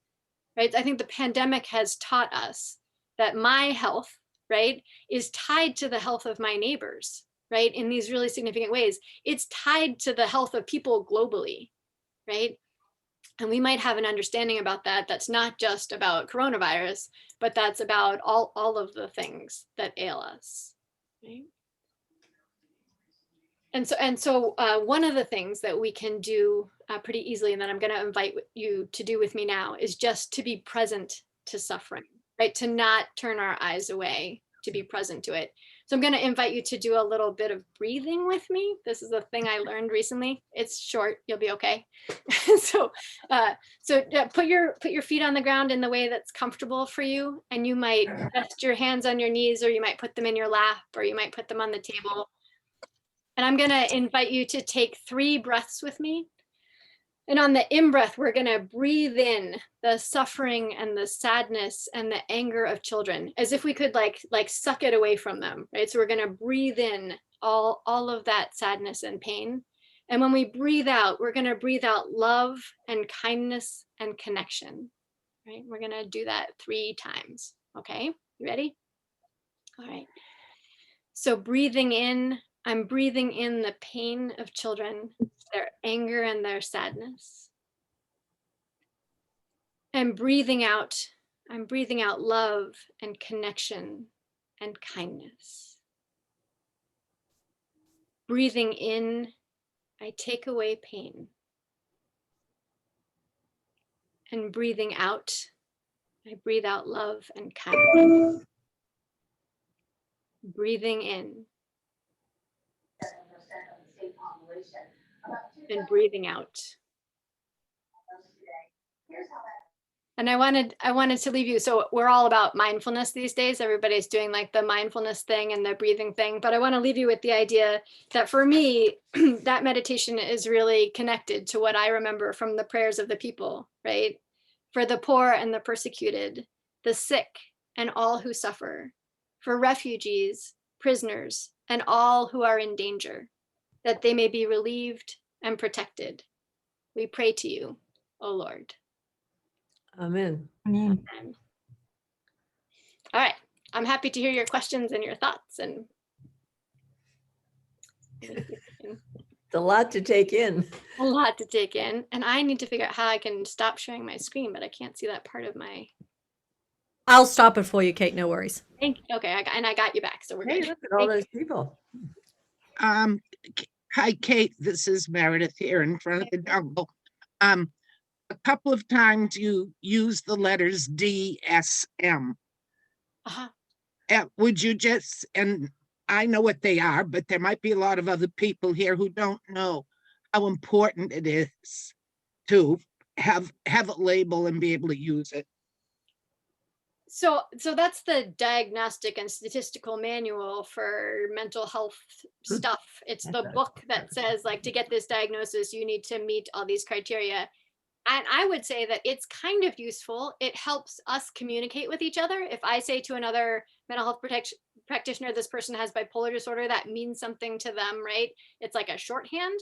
right? I think the pandemic has taught us that my health, right, is tied to the health of my neighbors, right? In these really significant ways. It's tied to the health of people globally, right? And we might have an understanding about that that's not just about coronavirus, but that's about all of the things that ail us, right? And so one of the things that we can do pretty easily, and that I'm going to invite you to do with me now, is just to be present to suffering, right? To not turn our eyes away, to be present to it. So I'm going to invite you to do a little bit of breathing with me. This is a thing I learned recently. It's short, you'll be okay. So put your feet on the ground in the way that's comfortable for you. And you might rest your hands on your knees, or you might put them in your lap, or you might put them on the table. And I'm going to invite you to take 3 breaths with me. And on the in-breath, we're going to breathe in the suffering and the sadness and the anger of children, as if we could like suck it away from them, right? So we're going to breathe in all of that sadness and pain. And when we breathe out, we're going to breathe out love and kindness and connection, right? We're going to do that 3 times. Okay, you ready? All right. So breathing in, I'm breathing in the pain of children, their anger and their sadness. And breathing out, I'm breathing out love and connection and kindness. Breathing in, I take away pain. And breathing out, I breathe out love and kindness. Breathing in. And breathing out. And I wanted to leave you. So we're all about mindfulness these days. Everybody's doing like the mindfulness thing and the breathing thing. But I want to leave you with the idea that for me, that meditation is really connected to what I remember from the prayers of the people, right? For the poor and the persecuted, the sick and all who suffer, for refugees, prisoners, and all who are in danger, that they may be relieved and protected. We pray to you, O Lord. Amen. Amen. All right. I'm happy to hear your questions and your thoughts. And It's a lot to take in. a lot to take in. And I need to figure out how I can stop sharing my screen, but I can't see that part of my. I'll stop it for you, Kate. No worries. Okay, I got you back, so we're Hey, good. look at all those people. Hi, Kate, this is Meredith here in front of the jungle. A couple of times you use the letters DSM. Uh-huh. Would you just, and I know what they are, but there might be a lot of other people here who don't know how important it is to have a label and be able to use it. So that's the diagnostic and statistical manual for mental health stuff. It's the book that says, like, to get this diagnosis, you need to meet all these criteria. And I would say that it's kind of useful. It helps us communicate with each other. If I say to another mental health practitioner, this person has bipolar disorder, that means something to them, right? It's like a shorthand.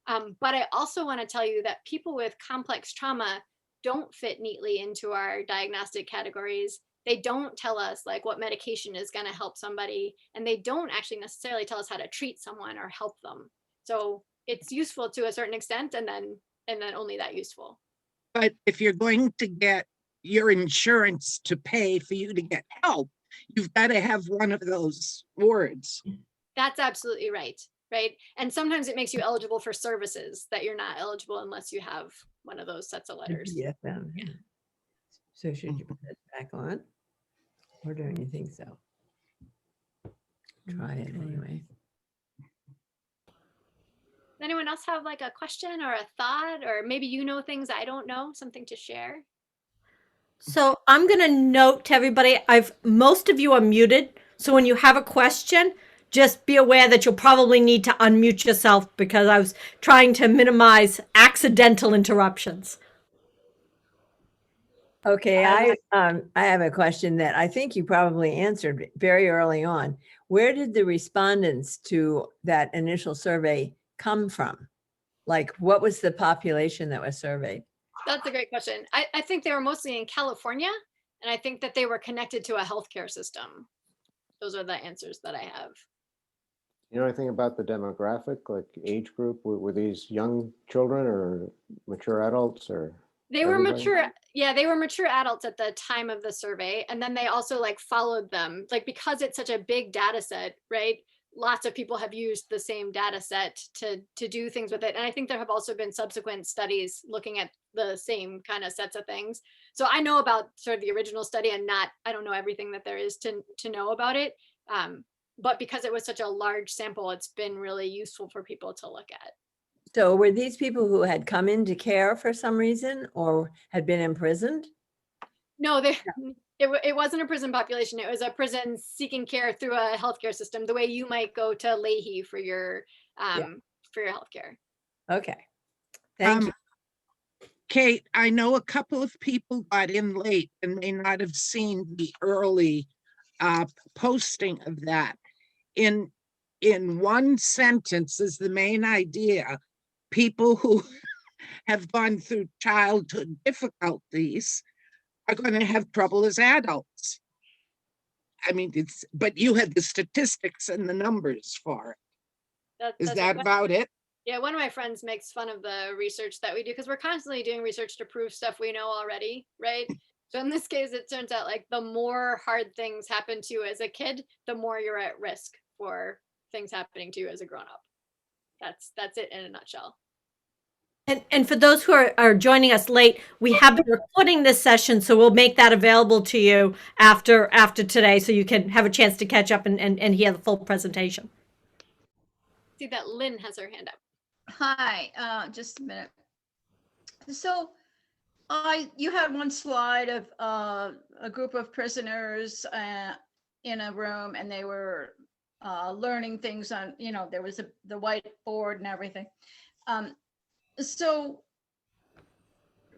But I also want to tell you that people with complex trauma don't fit neatly into our diagnostic categories. They don't tell us like what medication is going to help somebody, and they don't actually necessarily tell us how to treat someone or help them. So it's useful to a certain extent, and then only that useful. But if you're going to get your insurance to pay for you to get help, you've got to have one of those words. That's absolutely right. Right. And sometimes it makes you eligible for services that you're not eligible unless you have one of those sets of letters. Yeah. So should you put it back on? Or don't you think so? Try it anyway. Anyone else have like a question or a thought, or maybe you know things I don't know, something to share? So I'm going to note to everybody, most of you are muted. So when you have a question, just be aware that you'll probably need to unmute yourself, because I was trying to minimize accidental interruptions. Okay, I have a question that I think you probably answered very early on. Where did the respondents to that initial survey come from? Like, what was the population that was surveyed? That's a great question. I think they were mostly in California, and I think that they were connected to a healthcare system. Those are the answers that I have. You know anything about the demographic, like age group? Were these young children or mature adults, or? They were everybody? mature. Yeah, they were mature adults at the time of the survey. And then they also like followed them, like, because it's such a big data set, right? Lots of people have used the same data set to do things with it. And I think there have also been subsequent studies looking at the same kind of sets of things. So I know about sort of the original study, and I don't know everything that there is to know about it. But because it was such a large sample, it's been really useful for people to look at. So were these people who had come into care for some reason or had been imprisoned? No, it wasn't a prison population. It was a prison seeking care through a healthcare system, the way you might go to Leahy for your healthcare. Okay, thank you. Kate, I know a couple of people got in late and may not have seen the early posting of that. In one sentence is the main idea. People who have gone through childhood difficulties are going to have trouble as adults. I mean, but you had the statistics and the numbers for it. Is that about it? Yeah, one of my friends makes fun of the research that we do, because we're constantly doing research to prove stuff we know already, right? So in this case, it turns out like the more hard things happen to you as a kid, the more you're at risk for things happening to you as a grown-up. That's it in a nutshell. And for those who are joining us late, we have been recording this session, so we'll make that available to you after today, so you can have a chance to catch up and hear the full presentation. See that Lynn has her hand up. Hi, just a minute. So You had one slide of a group of prisoners in a room, and they were learning things on, there was the whiteboard and everything. So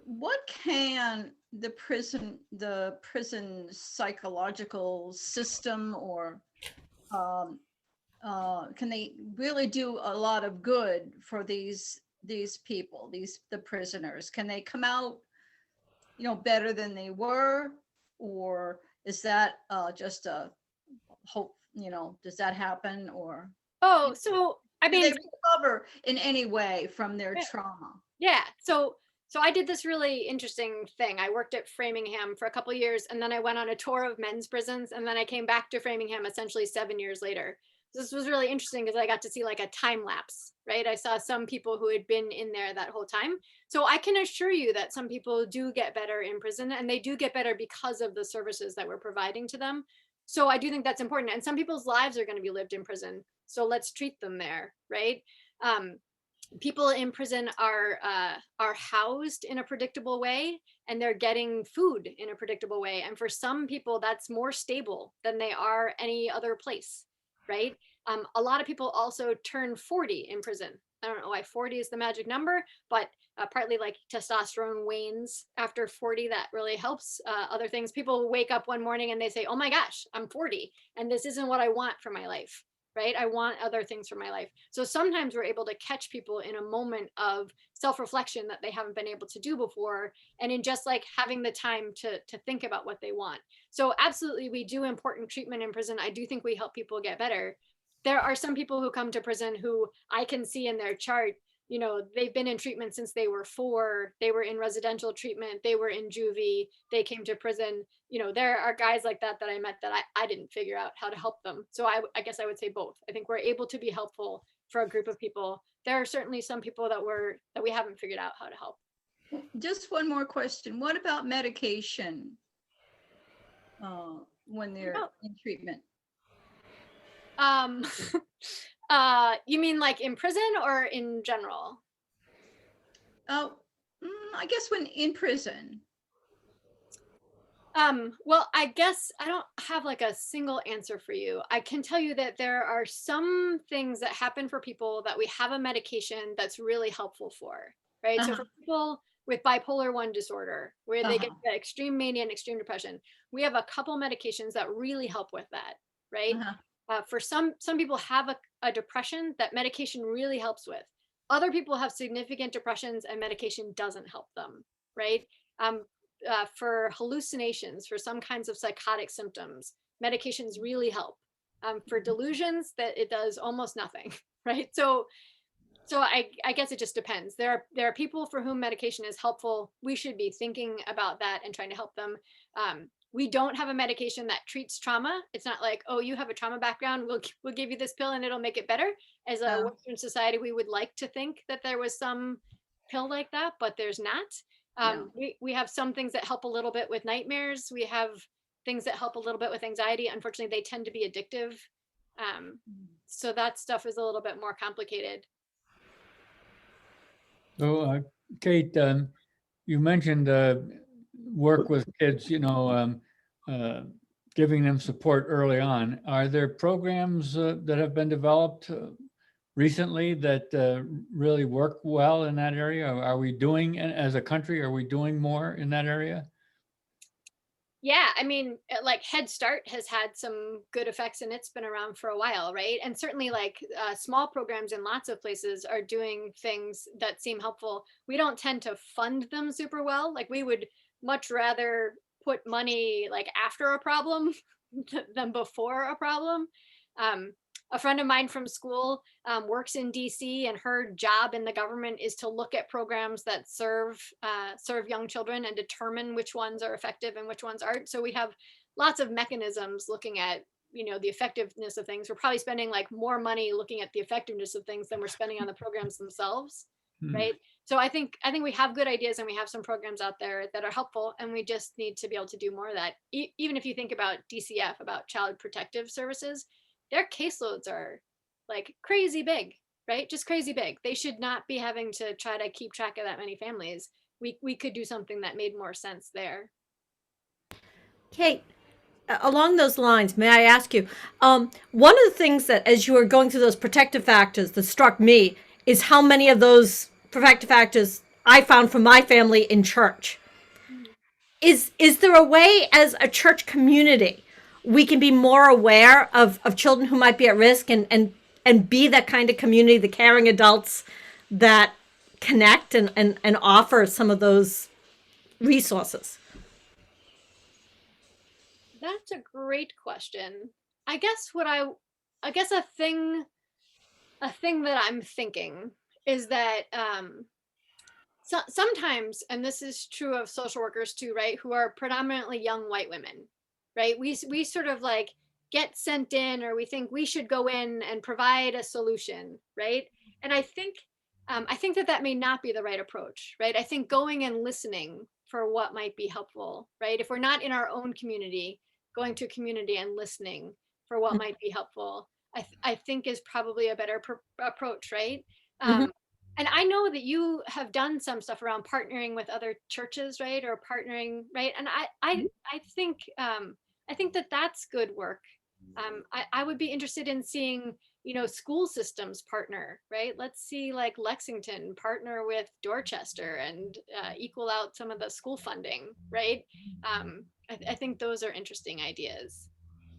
what can the prison psychological system, or can they really do a lot of good for these people, the prisoners? Can they come out, better than they were, or is that just a hope? Does that happen, or Oh, so I do mean, they recover in any way from their trauma? yeah. So I did this really interesting thing. I worked at Framingham for a couple of years, and then I went on a tour of men's prisons, and then I came back to Framingham essentially 7 years later. This was really interesting because I got to see like a time lapse, right? I saw some people who had been in there that whole time. So I can assure you that some people do get better in prison, and they do get better because of the services that we're providing to them. So I do think that's important. And some people's lives are going to be lived in prison. So let's treat them there, right? People in prison are housed in a predictable way, and they're getting food in a predictable way. And for some people, that's more stable than they are any other place, right? A lot of people also turn 40 in prison. I don't know why 40 is the magic number, but partly like testosterone wanes after 40. That really helps. Other things, people wake up one morning and they say, oh my gosh, I'm 40 and this isn't what I want for my life. Right? I want other things for my life. So sometimes we're able to catch people in a moment of self-reflection that they haven't been able to do before, and in just like having the time to think about what they want. So absolutely, we do important treatment in prison. I do think we help people get better. There are some people who come to prison who I can see in their chart, they've been in treatment since they were 4, they were in residential treatment, they were in juvie, they came to prison. There are guys like that I met that I didn't figure out how to help them. So I guess I would say both. I think we're able to be helpful for a group of people. There are certainly some people that we haven't figured out how to help. Just one more question. What about medication when they're in treatment? You mean like in prison or in general? Oh, I guess when in prison. Well, I guess I don't have like a single answer for you. I can tell you that there are some things that happen for people that we have a medication that's really helpful for, right? So for people with bipolar 1 disorder, where they get the extreme mania and extreme depression, we have a couple medications that really help with that, right? For some people have a depression that medication really helps with. Other people have significant depressions and medication doesn't help them, right? For hallucinations, for some kinds of psychotic symptoms, medications really help. For delusions, that it does almost nothing, right? So I guess it just depends. There are people for whom medication is helpful. We should be thinking about that and trying to help them. We don't have a medication that treats trauma. It's not like, oh, you have a trauma background, we'll give you this pill and it'll make it better. As a Western society, we would like to think that there was some pill like that, but there's not. We have some things that help a little bit with nightmares. We have things that help a little bit with anxiety. Unfortunately, they tend to be addictive. So that stuff is a little bit more complicated. So, Kate, you mentioned work with kids, giving them support early on. Are there programs that have been developed recently that really work well in that area? Are we doing, as a country, are we doing more in that area? Yeah, I mean, like Head Start has had some good effects and it's been around for a while, right? And certainly like small programs in lots of places are doing things that seem helpful. We don't tend to fund them super well. Like we would much rather put money like after a problem than before a problem. A friend of mine from school works in DC, and her job in the government is to look at programs that serve young children and determine which ones are effective and which ones aren't. So we have lots of mechanisms looking at the effectiveness of things. We're probably spending like more money looking at the effectiveness of things than we're spending on the programs themselves, right? So I think we have good ideas and we have some programs out there that are helpful, and we just need to be able to do more of that. Even if you think about DCF, about Child Protective Services, their caseloads are like crazy big, right? Just crazy big. They should not be having to try to keep track of that many families. we could do something that made more sense there. Kate, along those lines, may I ask you, one of the things that, as you were going through those protective factors that struck me, is how many of those protective factors I found from my family in church. Is there a way as a church community we can be more aware of children who might be at risk and be that kind of community, the caring adults that connect and offer some of those resources? That's a great question. I guess a thing that I'm thinking is that so, sometimes, and this is true of social workers too, right, who are predominantly young white women, right? We sort of like get sent in, or we think we should go in and provide a solution, right? And I think that that may not be the right approach, right? I think going and listening for what might be helpful, right? If we're not in our own community, going to a community and listening for what might be helpful, I think is probably a better approach, right? Um, and I know that you have done some stuff around partnering with other churches, right? Or partnering, right? And I think that that's good work. I would be interested in seeing, school systems partner, right? Let's see, like Lexington partner with Dorchester and equal out some of the school funding, right? I think those are interesting ideas.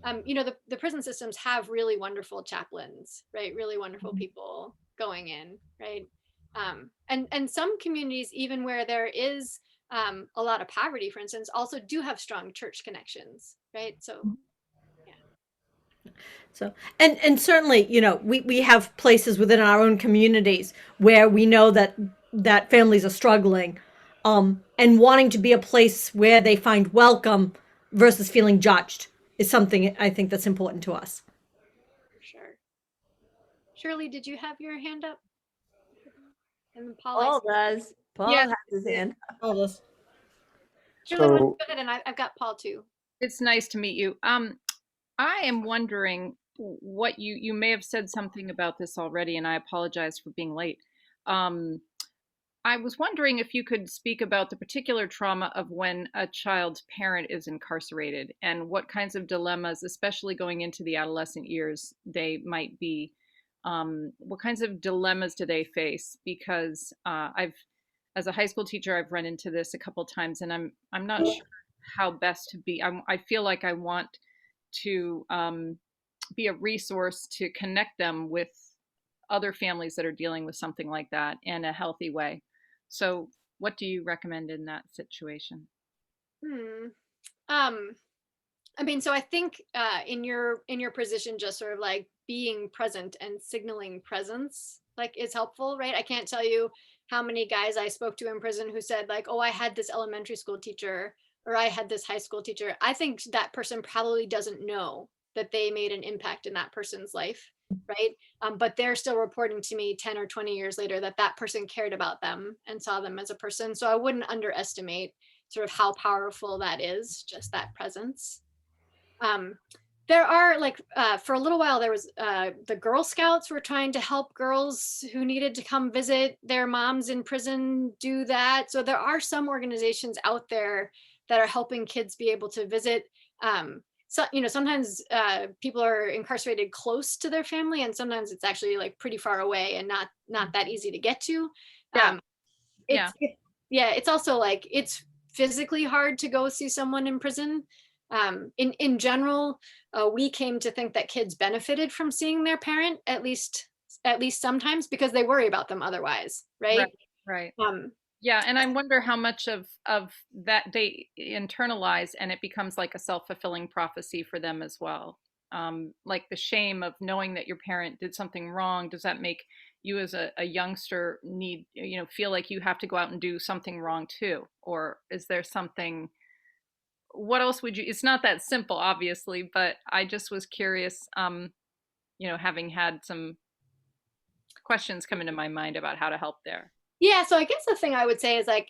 The prison systems have really wonderful chaplains, right? Really wonderful people going in, right? And some communities, even where there is a lot of poverty, for instance, also do have strong church connections, right? So, yeah. So, and certainly, we have places within our own communities where we know that families are struggling, and wanting to be a place where they find welcome versus feeling judged is something I think that's important to us. For sure. Shirley, did you have your hand up? And then Paul does. Paul Yeah. has his hand. All this. Shirley, why don't you So- go ahead, and I've got Paul too. It's nice to meet you. I am wondering what you may have said something about this already, and I apologize for being late. I was wondering if you could speak about the particular trauma of when a child's parent is incarcerated and what kinds of dilemmas, especially going into the adolescent years, they might be. What kinds of dilemmas do they face? Because as a high school teacher, I've run into this a couple times, and I'm not sure how best to be. I feel like I want to be a resource to connect them with other families that are dealing with something like that in a healthy way. So what do you recommend in that situation? I mean, so I think in your position, just sort of like being present and signaling presence, like, is helpful, right? I can't tell you how many guys I spoke to in prison who said like, oh, I had this elementary school teacher, or I had this high school teacher. I think that person probably doesn't know that they made an impact in that person's life, right? But they're still reporting to me 10 or 20 years later that that person cared about them and saw them as a person. So I wouldn't underestimate sort of how powerful that is, just that presence. There are like, for a little while, there was the Girl Scouts were trying to help girls who needed to come visit their moms in prison do that. So there are some organizations out there that are helping kids be able to visit. So, sometimes people are incarcerated close to their family, and sometimes it's actually like pretty far away and not that easy to get to. It's also like, it's physically hard to go see someone in prison. In general, we came to think that kids benefited from seeing their parent at least sometimes, because they worry about them otherwise, right? Right. Yeah, and I wonder how much of that they internalize, and it becomes like a self-fulfilling prophecy for them as well. Like the shame of knowing that your parent did something wrong. Does that make you as a youngster feel like you have to go out and do something wrong too? Or is there something, what else would you, it's not that simple, obviously, but I just was curious, having had some questions come into my mind about how to help there. Yeah, so I guess the thing I would say is like,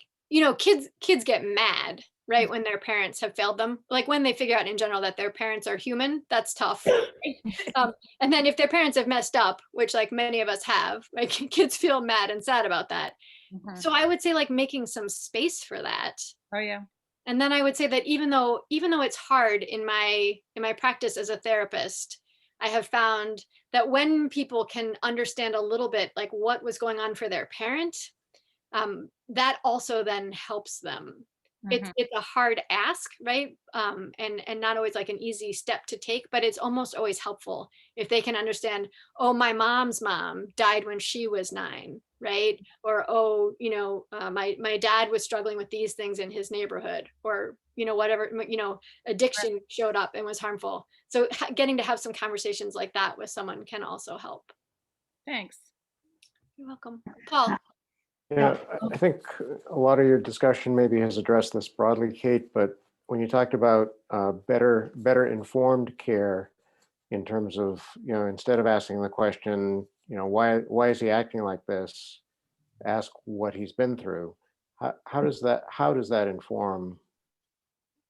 kids get mad, right, when their parents have failed them. Like when they figure out in general that their parents are human, that's tough. Right? And then if their parents have messed up, which like many of us have, right, kids feel mad and sad about that. Mhm. So I would say like making some space for that. Oh yeah. And then I would say that even though it's hard in my practice as a therapist, I have found that when people can understand a little bit like what was going on for their parent, that also then helps them. Mhm. It's a hard ask, right? And not always like an easy step to take, but it's almost always helpful if they can understand, oh, my mom's mom died when she was 9, right? Or oh, my dad was struggling with these things in his neighborhood, or whatever, addiction showed up and was harmful. So getting to have some conversations like that with someone can also help. Thanks. You're welcome, Paul. Yeah, I think a lot of your discussion maybe has addressed this broadly, Kate, but when you talked about better informed care in terms of, instead of asking the question, why is he acting like this? Ask what he's been through. How does that inform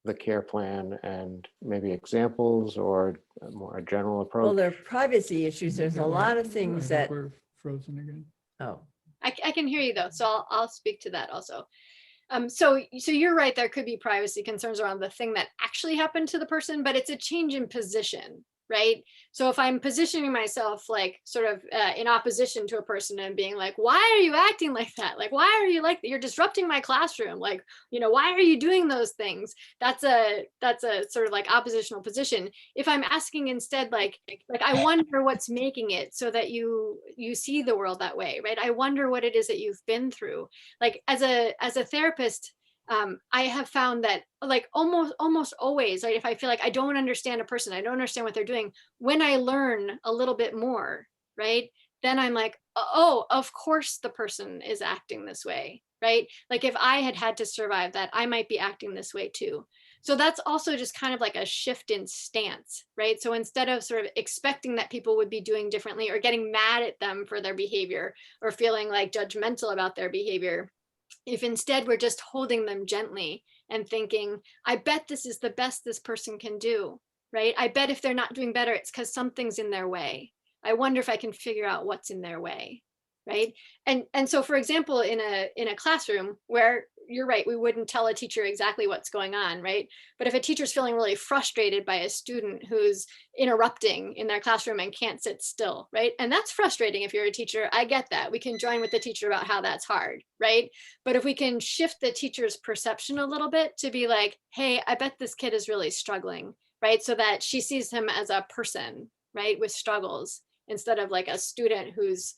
the care plan, and maybe examples or a more general Well, approach? there are privacy issues. There's a lot of things that, We're frozen again. oh, I can hear you though, so I'll speak to that also. So you're right, there could be privacy concerns around the thing that actually happened to the person, but it's a change in position, right? So if I'm positioning myself like sort of in opposition to a person and being like, why are you acting like that? Like, why are you like that? You're disrupting my classroom. Like, why are you doing those things? That's a sort of like oppositional position. If I'm asking instead, like I wonder what's making it so that you see the world that way, right? I wonder what it is that you've been through. Like as a therapist, I have found that like almost always, like if I feel like I don't understand a person, I don't understand what they're doing, when I learn a little bit more, right, then I'm like, oh, of course the person is acting this way, right? Like if I had to survive that, I might be acting this way too. So that's also just kind of like a shift in stance, right? So instead of sort of expecting that people would be doing differently or getting mad at them for their behavior or feeling like judgmental about their behavior, if instead we're just holding them gently and thinking, I bet this is the best this person can do, right? I bet if they're not doing better, it's because something's in their way. I wonder if I can figure out what's in their way, right? And so, for example, in a classroom where you're right, we wouldn't tell a teacher exactly what's going on, right? But if a teacher's feeling really frustrated by a student who's interrupting in their classroom and can't sit still, right? And that's frustrating if you're a teacher. I get that. We can join with the teacher about how that's hard, right? But if we can shift the teacher's perception a little bit to be like, hey, I bet this kid is really struggling, right? So that she sees him as a person, right, with struggles instead of like a student who's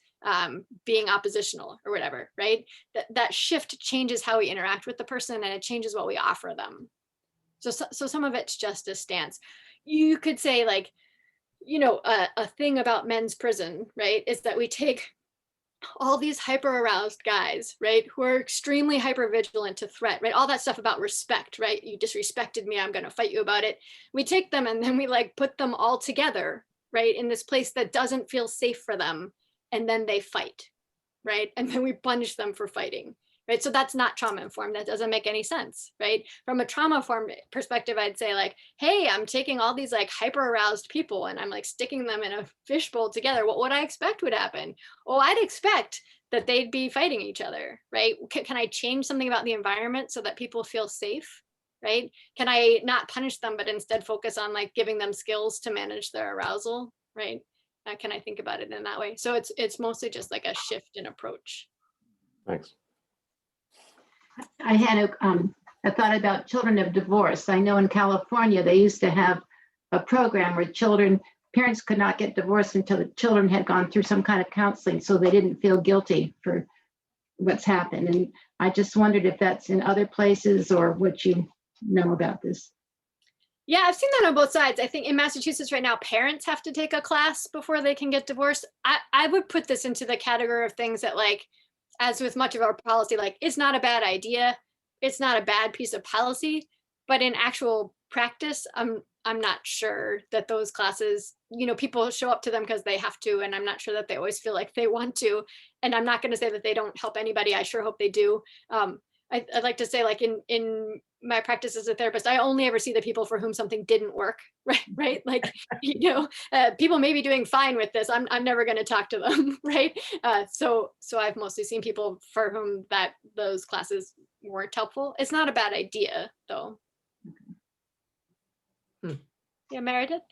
being oppositional or whatever, right? That shift changes how we interact with the person and it changes what we offer them. So some of it's just a stance. You could say like, a thing about men's prison, right, is that we take all these hyper aroused guys, right, who are extremely hyper vigilant to threat, right, all that stuff about respect, right, you disrespected me, I'm going to fight you about it. We take them and then we like put them all together, right, in this place that doesn't feel safe for them, and then they fight, right, and then we punish them for fighting, right? So that's not trauma informed. That doesn't make any sense, right? From a trauma informed perspective, I'd say like, hey, I'm taking all these like hyper aroused people and I'm like sticking them in a fishbowl together. What would I expect would happen? Oh, I'd expect that they'd be fighting each other, right? Can I change something about the environment so that people feel safe, right? Can I not punish them, but instead focus on like giving them skills to manage their arousal, right? Can I think about it in that way? So it's mostly just like a shift in approach. Thanks. I had a thought about children of divorce. I know in California, they used to have a program where parents could not get divorced until the children had gone through some kind of counseling, so they didn't feel guilty for what's happened. And I just wondered if that's in other places or what you know about this. Yeah, I've seen that on both sides. I think in Massachusetts right now, parents have to take a class before they can get divorced. I would put this into the category of things that, like, as with much of our policy, like, it's not a bad idea. It's not a bad piece of policy, but in actual practice, I'm not sure that those classes, people show up to them because they have to, and I'm not sure that they always feel like they want to. And I'm not going to say that they don't help anybody. I sure hope they do. I'd like to say, like in my practice as a therapist, I only ever see the people for whom something didn't work, right? Right? Like, people may be doing fine with this. I'm never going to talk to them, right? So I've mostly seen people for whom those classes weren't helpful. It's not a bad idea, though. Yeah, Meredith,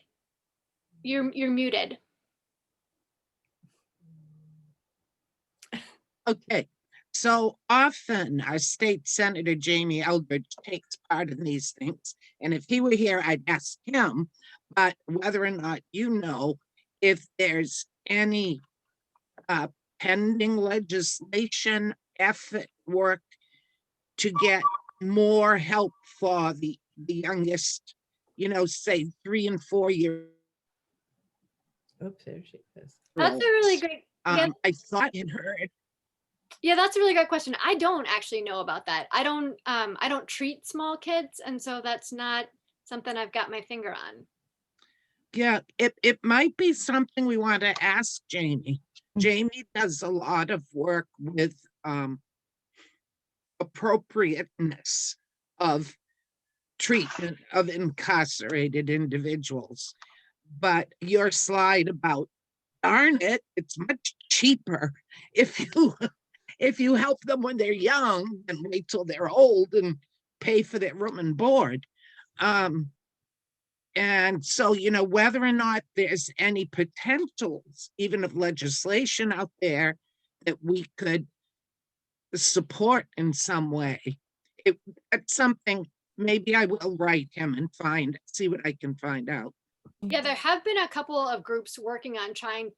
you're muted. Okay, so often our state senator, Jamie Eldridge, takes part in these things. And if he were here, I'd ask him, but whether or not if there's any pending legislation, effort, work to get more help for the youngest, say 3 and 4 years. Oops, there she is. That's a really great. Yeah, I thought it heard. yeah, that's a really good question. I don't actually know about that. I don't treat small kids, and so that's not something I've got my finger on. Yeah, it might be something we want to ask Jamie. Jamie does a lot of work with appropriateness of treatment of incarcerated individuals. But your slide about, darn it, it's much cheaper if you help them when they're young and wait till they're old and pay for their room and board. And so, whether or not there's any potentials, even of legislation out there that we could support in some way, it's something maybe I will write him and see what I can find out. Yeah, there have been a couple of groups working on trying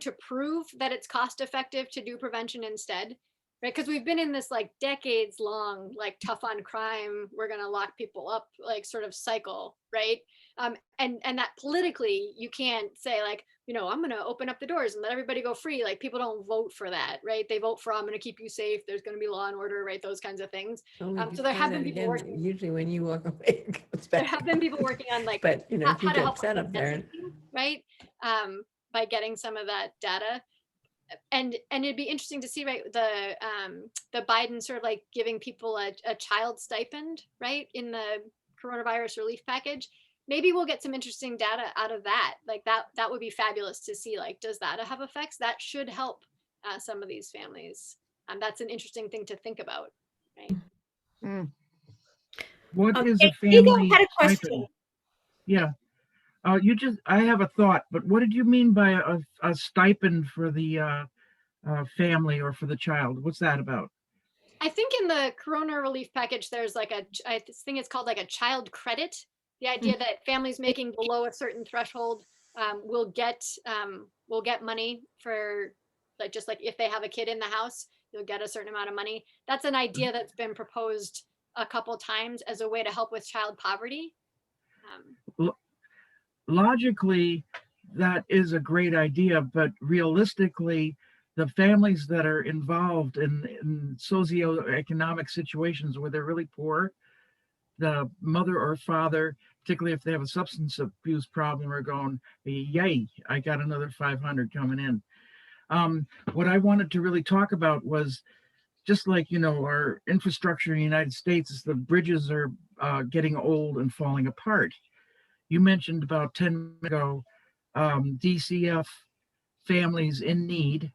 to prove that it's cost effective to do prevention instead, right? Because we've been in this like decades long, like tough on crime, we're going to lock people up, like sort of cycle, right? And that politically, you can't say like, I'm going to open up the doors and let everybody go free. Like people don't vote for that, right? They vote for, I'm going to keep you safe. There's going to be law and order, right? Those kinds of things. So there have been people working. Usually when you walk away, it comes back. There have been people working on like, but if how you to get help set up there, right? By getting some of that data. And it'd be interesting to see, right, the Biden sort of like giving people a child stipend, right, in the coronavirus relief package. Maybe we'll get some interesting data out of that. Like that would be fabulous to see. Like, does that have effects? That should help some of these families. That's an interesting thing to think about, right? What is a Ego family had a question. stipend? Yeah. I have a thought, but what did you mean by a stipend for the family or for the child? What's that about? I think in the corona relief package, there's like I think it's called like a child credit. The idea that families making below a certain threshold will get money for like, just like if they have a kid in the house, you'll get a certain amount of money. That's an idea that's been proposed a couple times as a way to help with child poverty. Logically, that is a great idea, but realistically, the families that are involved in socioeconomic situations where they're really poor, the mother or father, particularly if they have a substance abuse problem, are going, yay, I got another 500 coming in. What I wanted to really talk about was just like, our infrastructure in the United States is the bridges are getting old and falling apart. You mentioned about 10 minutes ago, DCF families in need,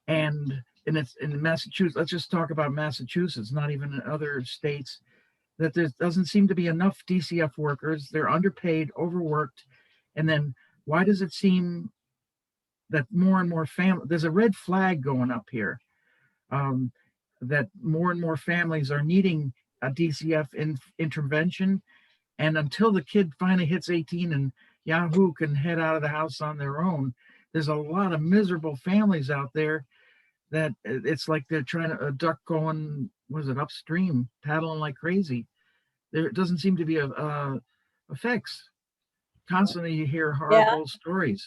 and it's in Massachusetts. Let's just talk about Massachusetts, not even in other states, that there doesn't seem to be enough DCF workers. They're underpaid, overworked. And then why does it seem that more and more there's a red flag going up here, that more and more families are needing a DCF intervention. And until the kid finally hits 18 and Yahoo can head out of the house on their own, there's a lot of miserable families out there that it's like they're trying to, a duck going, was it upstream, paddling like crazy. There doesn't seem to be a fix. Constantly you hear horrible stories.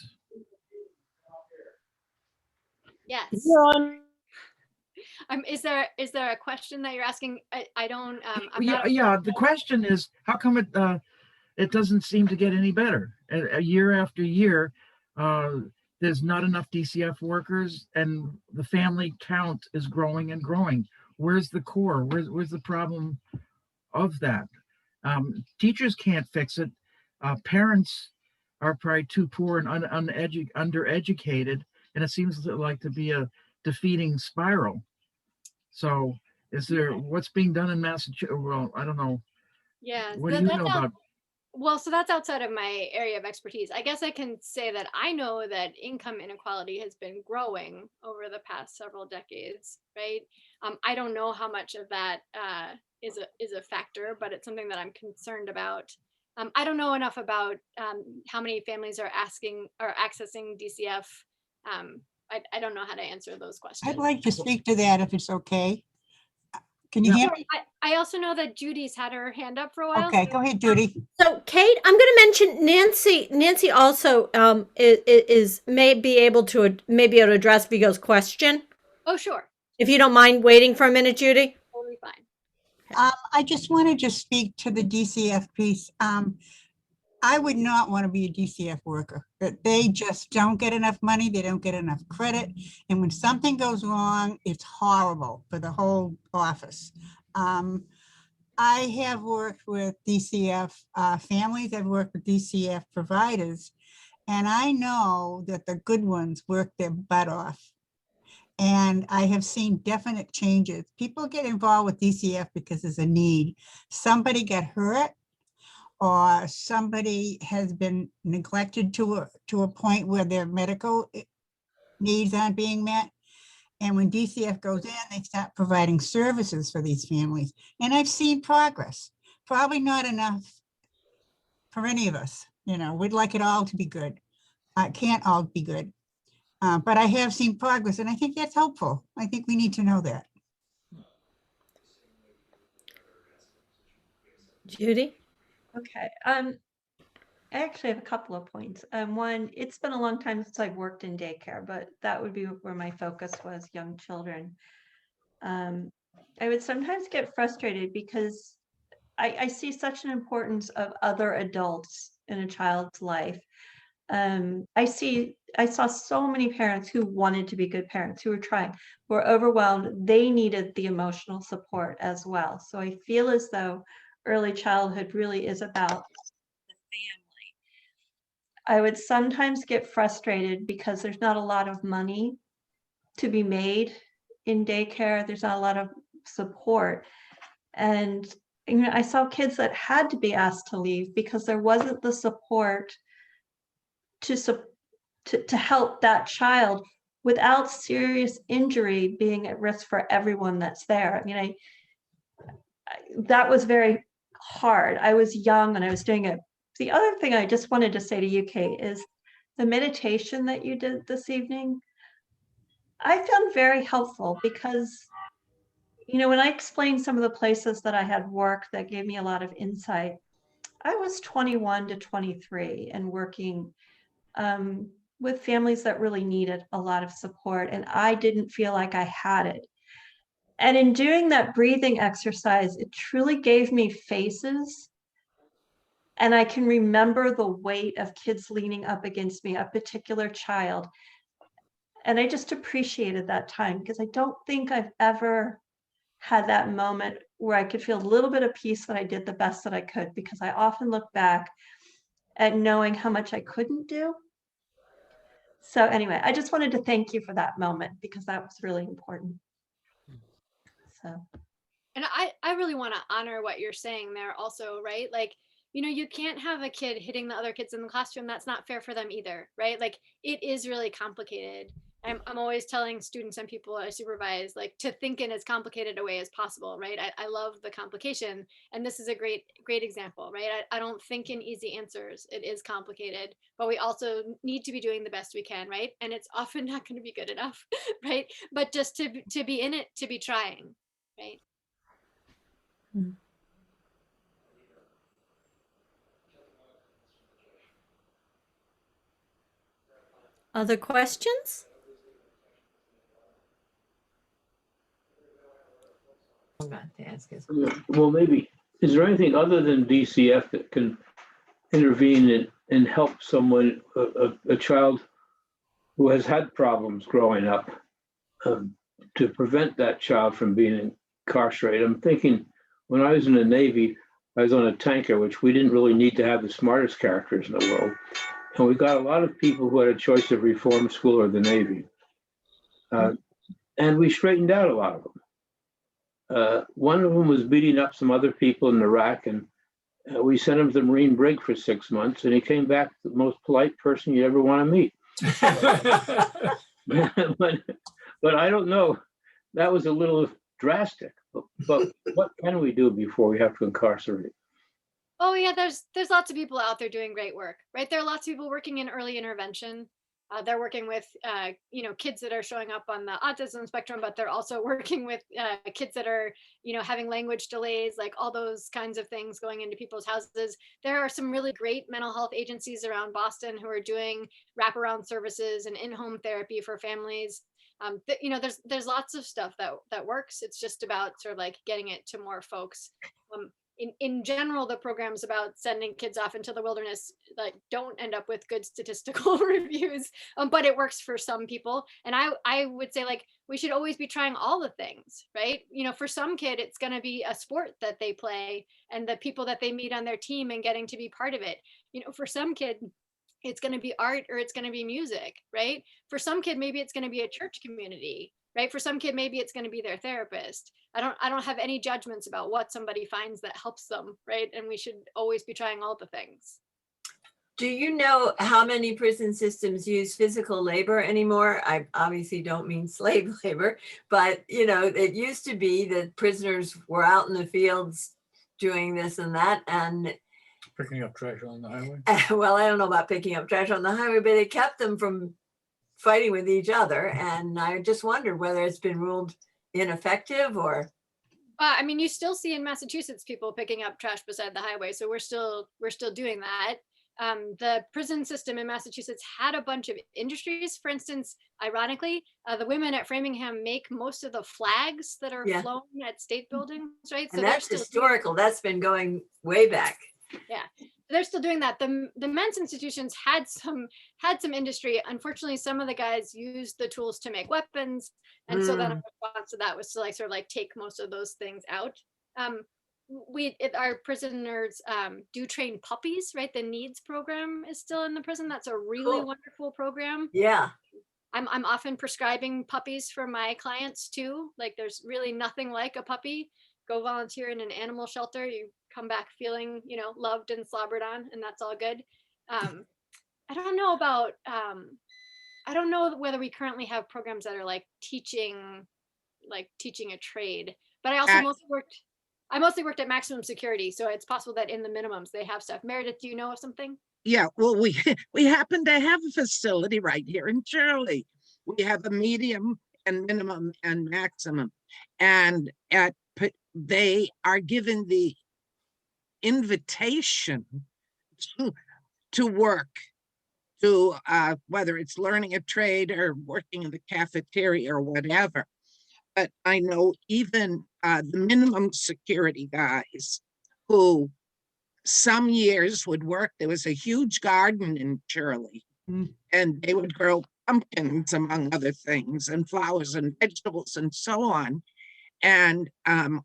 Yes. Is there a question that you're asking? I don't. Yeah. The question is, how come it doesn't seem to get any better? Year after year, there's not enough DCF workers, and the family count is growing and growing. where's the core? Where's the problem of that? Teachers can't fix it. Parents are probably too poor and undereducated, and it seems like to be a defeating spiral. So what's being done in Massachusetts? Well, I don't know. Yeah, What do you know about? well, so that's outside of my area of expertise. I guess I can say that I know that income inequality has been growing over the past several decades, right? I don't know how much of that is a factor, but it's something that I'm concerned about. I don't know enough about how many families are accessing DCF. I don't know how to answer those questions. I'd like to speak to that if it's okay. Can you hear me? I also know that Judy's had her hand up for a while. Okay, go ahead, Judy. So Kate, I'm going to mention Nancy. Nancy also may be able to address Vigo's question. Oh, sure. If you don't mind waiting for a minute, Judy. Totally fine. I just wanted to speak to the DCF piece. I would not want to be a DCF worker, but they just don't get enough money. They don't get enough credit. And when something goes wrong, it's horrible for the whole office. I have worked with DCF families. I've worked with DCF providers, and I know that the good ones work their butt off. And I have seen definite changes. People get involved with DCF because there's a need. Somebody got hurt, or somebody has been neglected to a point where their medical needs aren't being met. And when DCF goes in, they start providing services for these families. And I've seen progress, probably not enough for any of us. You know, we'd like it all to be good. It can't all be good. But I have seen progress, and I think that's helpful. I think we need to know that. Judy? Okay. I actually have a couple of points. One, it's been a long time since I've worked in daycare, but that would be where my focus was, young children. I would sometimes get frustrated because I see such an importance of other adults in a child's life. I saw so many parents who wanted to be good parents, who were trying, who were overwhelmed. They needed the emotional support as well. So I feel as though early childhood really is about the family. I would sometimes get frustrated because there's not a lot of money to be made in daycare. There's not a lot of support. And I saw kids that had to be asked to leave because there wasn't the support to help that child without serious injury being at risk for everyone that's there. That was very hard. I was young and I was doing it. The other thing I just wanted to say to you, Kate, is the meditation that you did this evening, I found very helpful because, when I explained some of the places that I had worked that gave me a lot of insight, I was 21 to 23 and working with families that really needed a lot of support, and I didn't feel like I had it. And in doing that breathing exercise, it truly gave me faces. And I can remember the weight of kids leaning up against me, a particular child. And I just appreciated that time because I don't think I've ever had that moment where I could feel a little bit of peace that I did the best that I could, because I often look back at knowing how much I couldn't do. So anyway, I just wanted to thank you for that moment because that was really important. So. And I really want to honor what you're saying there also, right? Like, you can't have a kid hitting the other kids in the classroom. That's not fair for them either, right? Like, it is really complicated. I'm always telling students and people I supervise, like, to think in as complicated a way as possible, right? I love the complication. And this is a great example, right? I don't think in easy answers. It is complicated, but we also need to be doing the best we can, right? And it's often not going to be good enough, right? But just to be in it, to be trying, right? Other questions? Well, maybe, is there anything other than DCF that can intervene and help someone, a child who has had problems growing up, to prevent that child from being incarcerate. I'm thinking when I was in the Navy, I was on a tanker, which we didn't really need to have the smartest characters in the world. And we got a lot of people who had a choice of reform school or the Navy. And we straightened out a lot of them. One of them was beating up some other people in Iraq, and we sent him to the Marine brig for 6 months, and he came back the most polite person you ever want to meet. but I don't know. That was a little drastic. But what can we do before we have to incarcerate? Oh yeah, there's lots of people out there doing great work, right? There are lots of people working in early intervention. They're working with kids that are showing up on the autism spectrum, but they're also working with kids that are having language delays, like all those kinds of things going into people's houses. There are some really great mental health agencies around Boston who are doing wraparound services and in-home therapy for families. There's lots of stuff that works. It's just about sort of like getting it to more folks. In general, the programs about sending kids off into the wilderness like don't end up with good statistical reviews, but it works for some people. And I would say like we should always be trying all the things, right? For some kid, it's going to be a sport that they play and the people that they meet on their team and getting to be part of it. For some kid, it's going to be art or it's going to be music, right? For some kid, maybe it's going to be a church community, right? For some kid, maybe it's going to be their therapist. I don't have any judgments about what somebody finds that helps them, right? And we should always be trying all the things. Do you know how many prison systems use physical labor anymore? I obviously don't mean slave labor, but it used to be that prisoners were out in the fields doing this and that, and Picking up trash on the highway. well, I don't know about picking up trash on the highway, but it kept them from fighting with each other. And I just wondered whether it's been ruled ineffective or. You still see in Massachusetts people picking up trash beside the highway, so we're still doing that. The prison system in Massachusetts had a bunch of industries. For instance, ironically, the women at Framingham make most of the flags that are flown at state buildings, right? And so that's historical. That's been going way back. Yeah, they're still doing that. The men's institutions had some industry. Unfortunately, some of the guys used the tools to make weapons, and so then a response to that was to sort of take most of those things out. Our prisoners do train puppies, right? The NEEDS program is still in the prison. That's a really wonderful program. Yeah. I'm often prescribing puppies for my clients too. Like there's really nothing like a puppy. Go volunteer in an animal shelter. You come back feeling, loved and slobbered on, and that's all good. I don't know about, I don't know whether we currently have programs that are teaching a trade, but I mostly worked at maximum security. So it's possible that in the minimums they have stuff. Meredith, do you know of something? Yeah, well, we happen to have a facility right here in Shirley. We have a medium and minimum and maximum. And they are given the invitation to work, to whether it's learning a trade or working in the cafeteria or whatever. But I know even the minimum security guys who some years would work. There was a huge garden in Shirley, and they would grow pumpkins, among other things, and flowers and vegetables and so on. And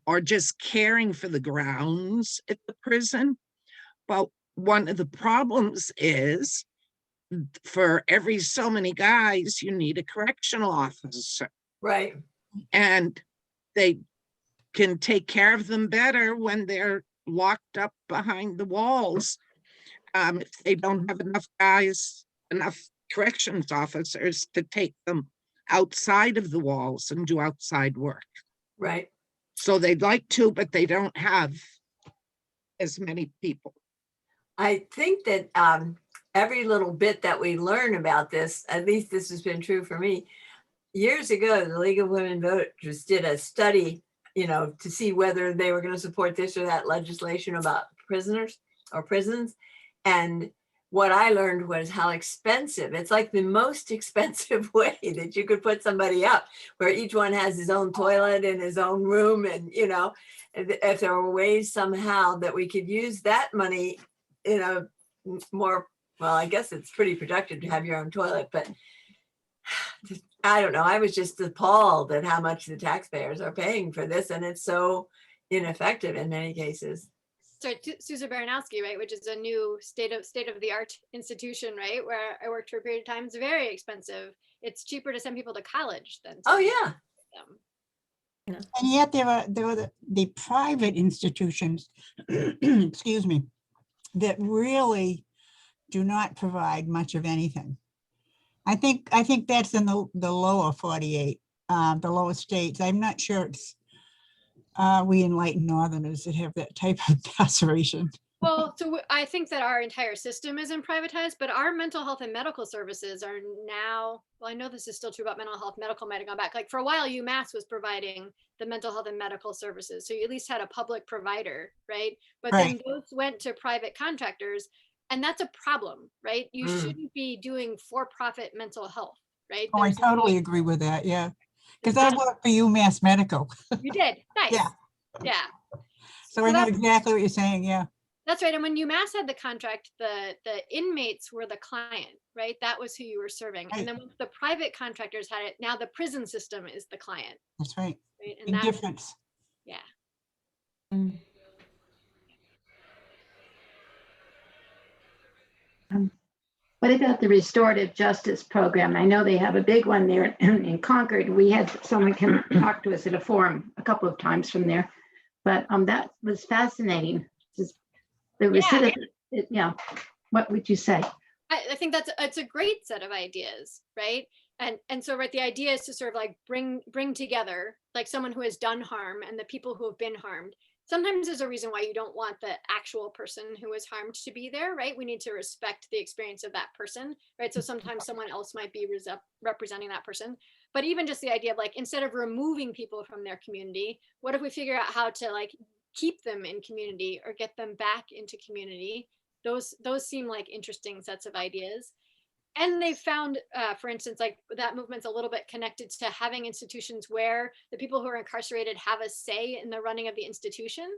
or just caring for the grounds at the prison. But one of the problems is for every so many guys, you need a correctional officer. Right. And they can take care of them better when they're locked up behind the walls. If they don't have enough guys, enough corrections officers to take them outside of the walls and do outside work. Right. So they'd like to, but they don't have as many people. I think that every little bit that we learn about this, at least this has been true for me. Years ago, the League of Women Voters did a study, to see whether they were going to support this or that legislation about prisoners or prisons. And what I learned was how expensive, it's like the most expensive way that you could put somebody up, where each one has his own toilet and his own room. And, if there were ways somehow that we could use that money in a more, well, I guess it's pretty productive to have your own toilet, but I don't know. I was just appalled at how much the taxpayers are paying for this, and it's so ineffective in many cases. So Susan Baranowski, right, which is a new state of the art institution, right, where I worked for a period of time. It's very expensive. It's cheaper to send people to college than to Oh yeah. them. And yet there are the private institutions, excuse me, that really do not provide much of anything. I think that's in the lower 48, the lower states. I'm not sure it's we enlightened Northerners that have that type of incarceration. Well, so I think that our entire system isn't privatized, but our mental health and medical services are now, well, I know this is still true about mental health. Medical might have gone back. Like for a while, UMass was providing the mental health and medical services. So you at least had a public provider, right? But then those went to private contractors. And that's a problem, right? You shouldn't be doing for-profit mental health, right? Oh, I totally agree with that. Yeah. Because I worked for UMass Medical. You did. Nice. Yeah. Yeah. So I know exactly what you're saying. Yeah. That's right. And when UMass had the contract, the inmates were the client, right? That was who you were serving. Right. And then once the private contractors had it, now the prison system is the client. That's right. Right. And Big that's difference. Yeah. What about the restorative justice program? I know they have a big one there in Concord. We had someone come talk to us at a forum a couple of times from there, but that was fascinating. Just the recidivist, yeah. What would you say? I think it's a great set of ideas, right? And so right, the idea is to sort of like bring together like someone who has done harm and the people who have been harmed. Sometimes there's a reason why you don't want the actual person who was harmed to be there, right? We need to respect the experience of that person, right? So sometimes someone else might be representing that person. But even just the idea of like, instead of removing people from their community, what if we figure out how to like keep them in community or get them back into community? Those seem like interesting sets of ideas. And they found, for instance, like that movement's a little bit connected to having institutions where the people who are incarcerated have a say in the running of the institution,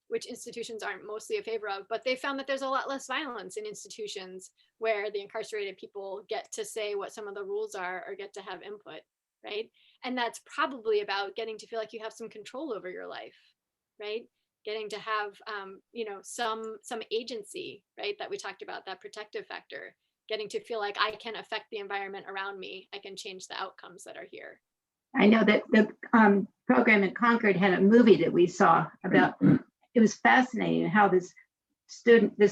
which institutions aren't mostly in favor of. But they found that there's a lot less violence in institutions where the incarcerated people get to say what some of the rules are or get to have input, right? And that's probably about getting to feel like you have some control over your life, right? Getting to have, some agency, right? That we talked about, that protective factor. Getting to feel like I can affect the environment around me. I can change the outcomes that are here. I know that the program in Concord had a movie that we saw about, it was fascinating how this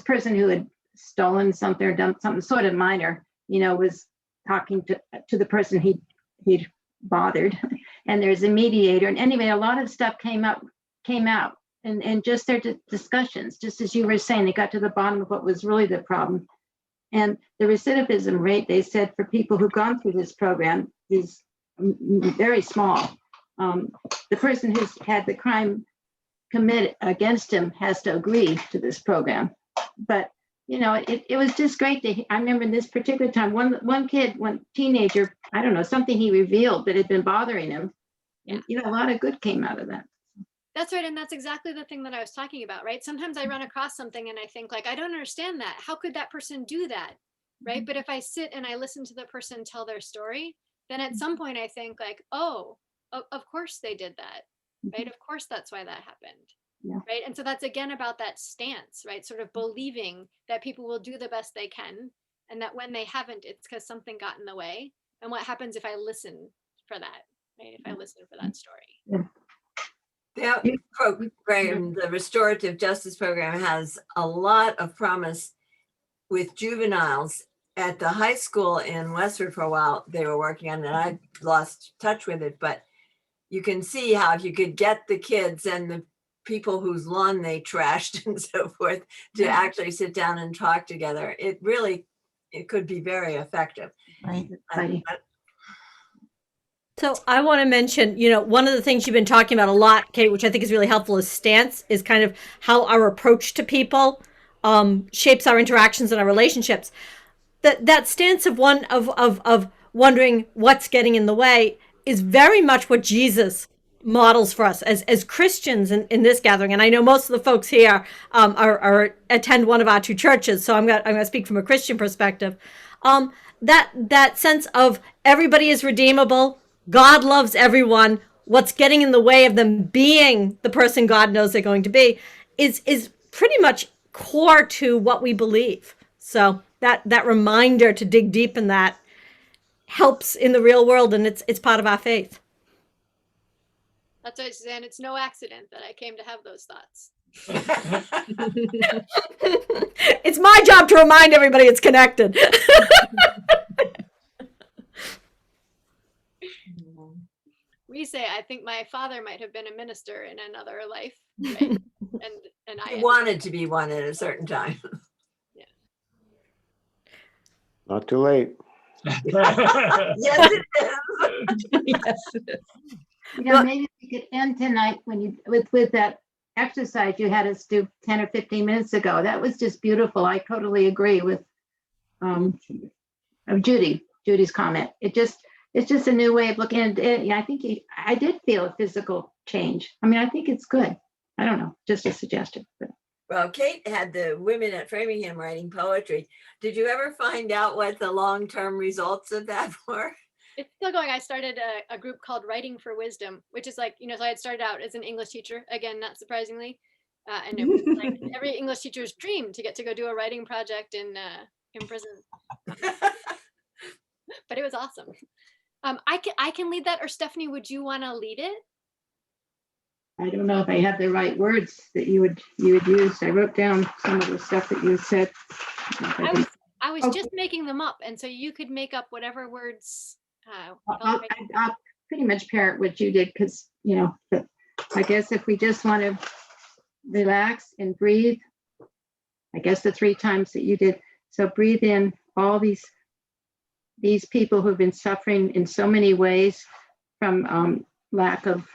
person who had stolen something or done something sort of minor, was talking to the person he'd bothered. And there's a mediator. And anyway, a lot of stuff came out and just their discussions, just as you were saying, they got to the bottom of what was really the problem. And the recidivism rate, they said, for people who've gone through this program is very small. The person who's had the crime committed against him has to agree to this program. But, it was just great to, I remember this particular time, one kid, one teenager, I don't know, something he revealed that had been bothering him. And, a lot of good came out of that. That's right. And that's exactly the thing that I was talking about, right? Sometimes I run across something and I think like, I don't understand that. How could that person do that? Right. But if I sit and I listen to the person tell their story, then at some point I think like, oh, of course they did that. Right. Of course, that's why that happened. Yeah. Right. And so that's again about that stance, right? Sort of believing that people will do the best they can. And that when they haven't, it's because something got in the way. And what happens if I listen for that? Right. If I listen for that story. Yeah. That program, the restorative justice program, has a lot of promise with juveniles. At the high school in Westford for a while, they were working on it. I lost touch with it, but you can see how if you could get the kids and the people whose lawn they trashed and so forth to actually sit down and talk together, it could be very effective. Right. So I want to mention, one of the things you've been talking about a lot, Kate, which I think is really helpful, is stance, is kind of how our approach to people shapes our interactions and our relationships. That stance of wondering what's getting in the way is very much what Jesus models for us as Christians in this gathering. And I know most of the folks here attend one of our two churches, so I'm going to speak from a Christian perspective. that sense of everybody is redeemable, God loves everyone, what's getting in the way of them being the person God knows they're going to be is pretty much core to what we believe. So that reminder to dig deep in that helps in the real world, and it's part of our faith. That's what Suzanne, it's no accident that I came to have those thoughts. It's my job to remind everybody it's connected. We say, I think my father might have been a minister in another life, right? and I He wanted to be one at a certain time. Not too late. Yes, it is. Yes, it is. You know, maybe we could end tonight when you, with that exercise you had us do 10 or 15 minutes ago. That was just beautiful. I totally agree with Judy's comment. It's just a new way of looking at it. Yeah, I think I did feel a physical change. I mean, I think it's good. I don't know, just a suggestion. But. Well, Kate had the women at Framingham writing poetry. Did you ever find out what the long-term results of that were? It's still going. I started a group called Writing for Wisdom, which is like, so I had started out as an English teacher, again, not surprisingly. And it was like every English teacher's dream to get to go do a writing project in prison. But it was awesome. I can lead that, or Stephanie, would you want to lead it? I don't know if I have the right words that you would use. I wrote down some of the stuff that you said. I was just making them up, and so you could make up whatever words. I'll pretty much parrot what you did, because but I guess if we just want to relax and breathe, I guess the 3 times that you did. So breathe in all these people who've been suffering in so many ways from lack of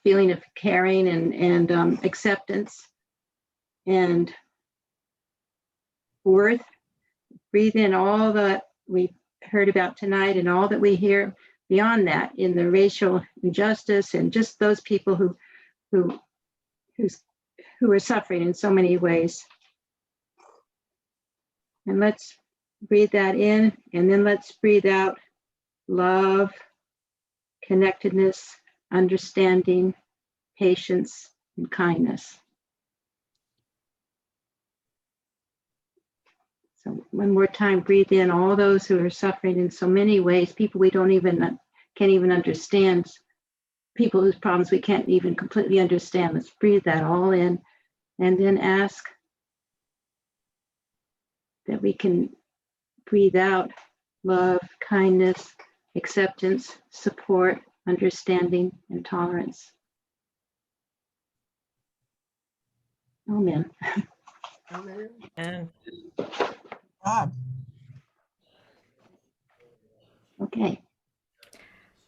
feeling of caring and acceptance and worth. Breathe in all that we heard about tonight and all that we hear beyond that in the racial injustice and just those people who are suffering in so many ways. And let's breathe that in, and then let's breathe out love, connectedness, understanding, patience, and kindness. So one more time, breathe in all those who are suffering in so many ways, people we can't even understand, people whose problems we can't even completely understand. Let's breathe that all in, and then ask that we can breathe out love, kindness, acceptance, support, understanding, and tolerance. Amen. Amen. And Okay.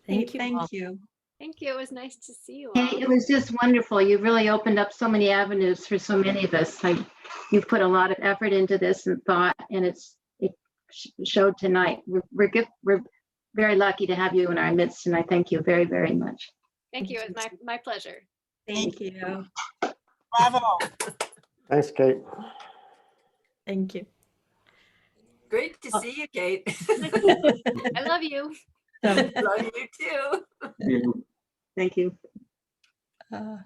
Thank you. thank you. Thank you. It was nice to see you Hey, all. it was just wonderful. You really opened up so many avenues for so many of us. You've put a lot of effort into this and thought, and it showed tonight. We're very lucky to have you in our midst, and I thank you very, very much. Thank you. It was my pleasure. Thank you. Bravo. Thanks, Kate. Thank you. Great to see you, Kate. I love you. Love you too. Thank you. Uh,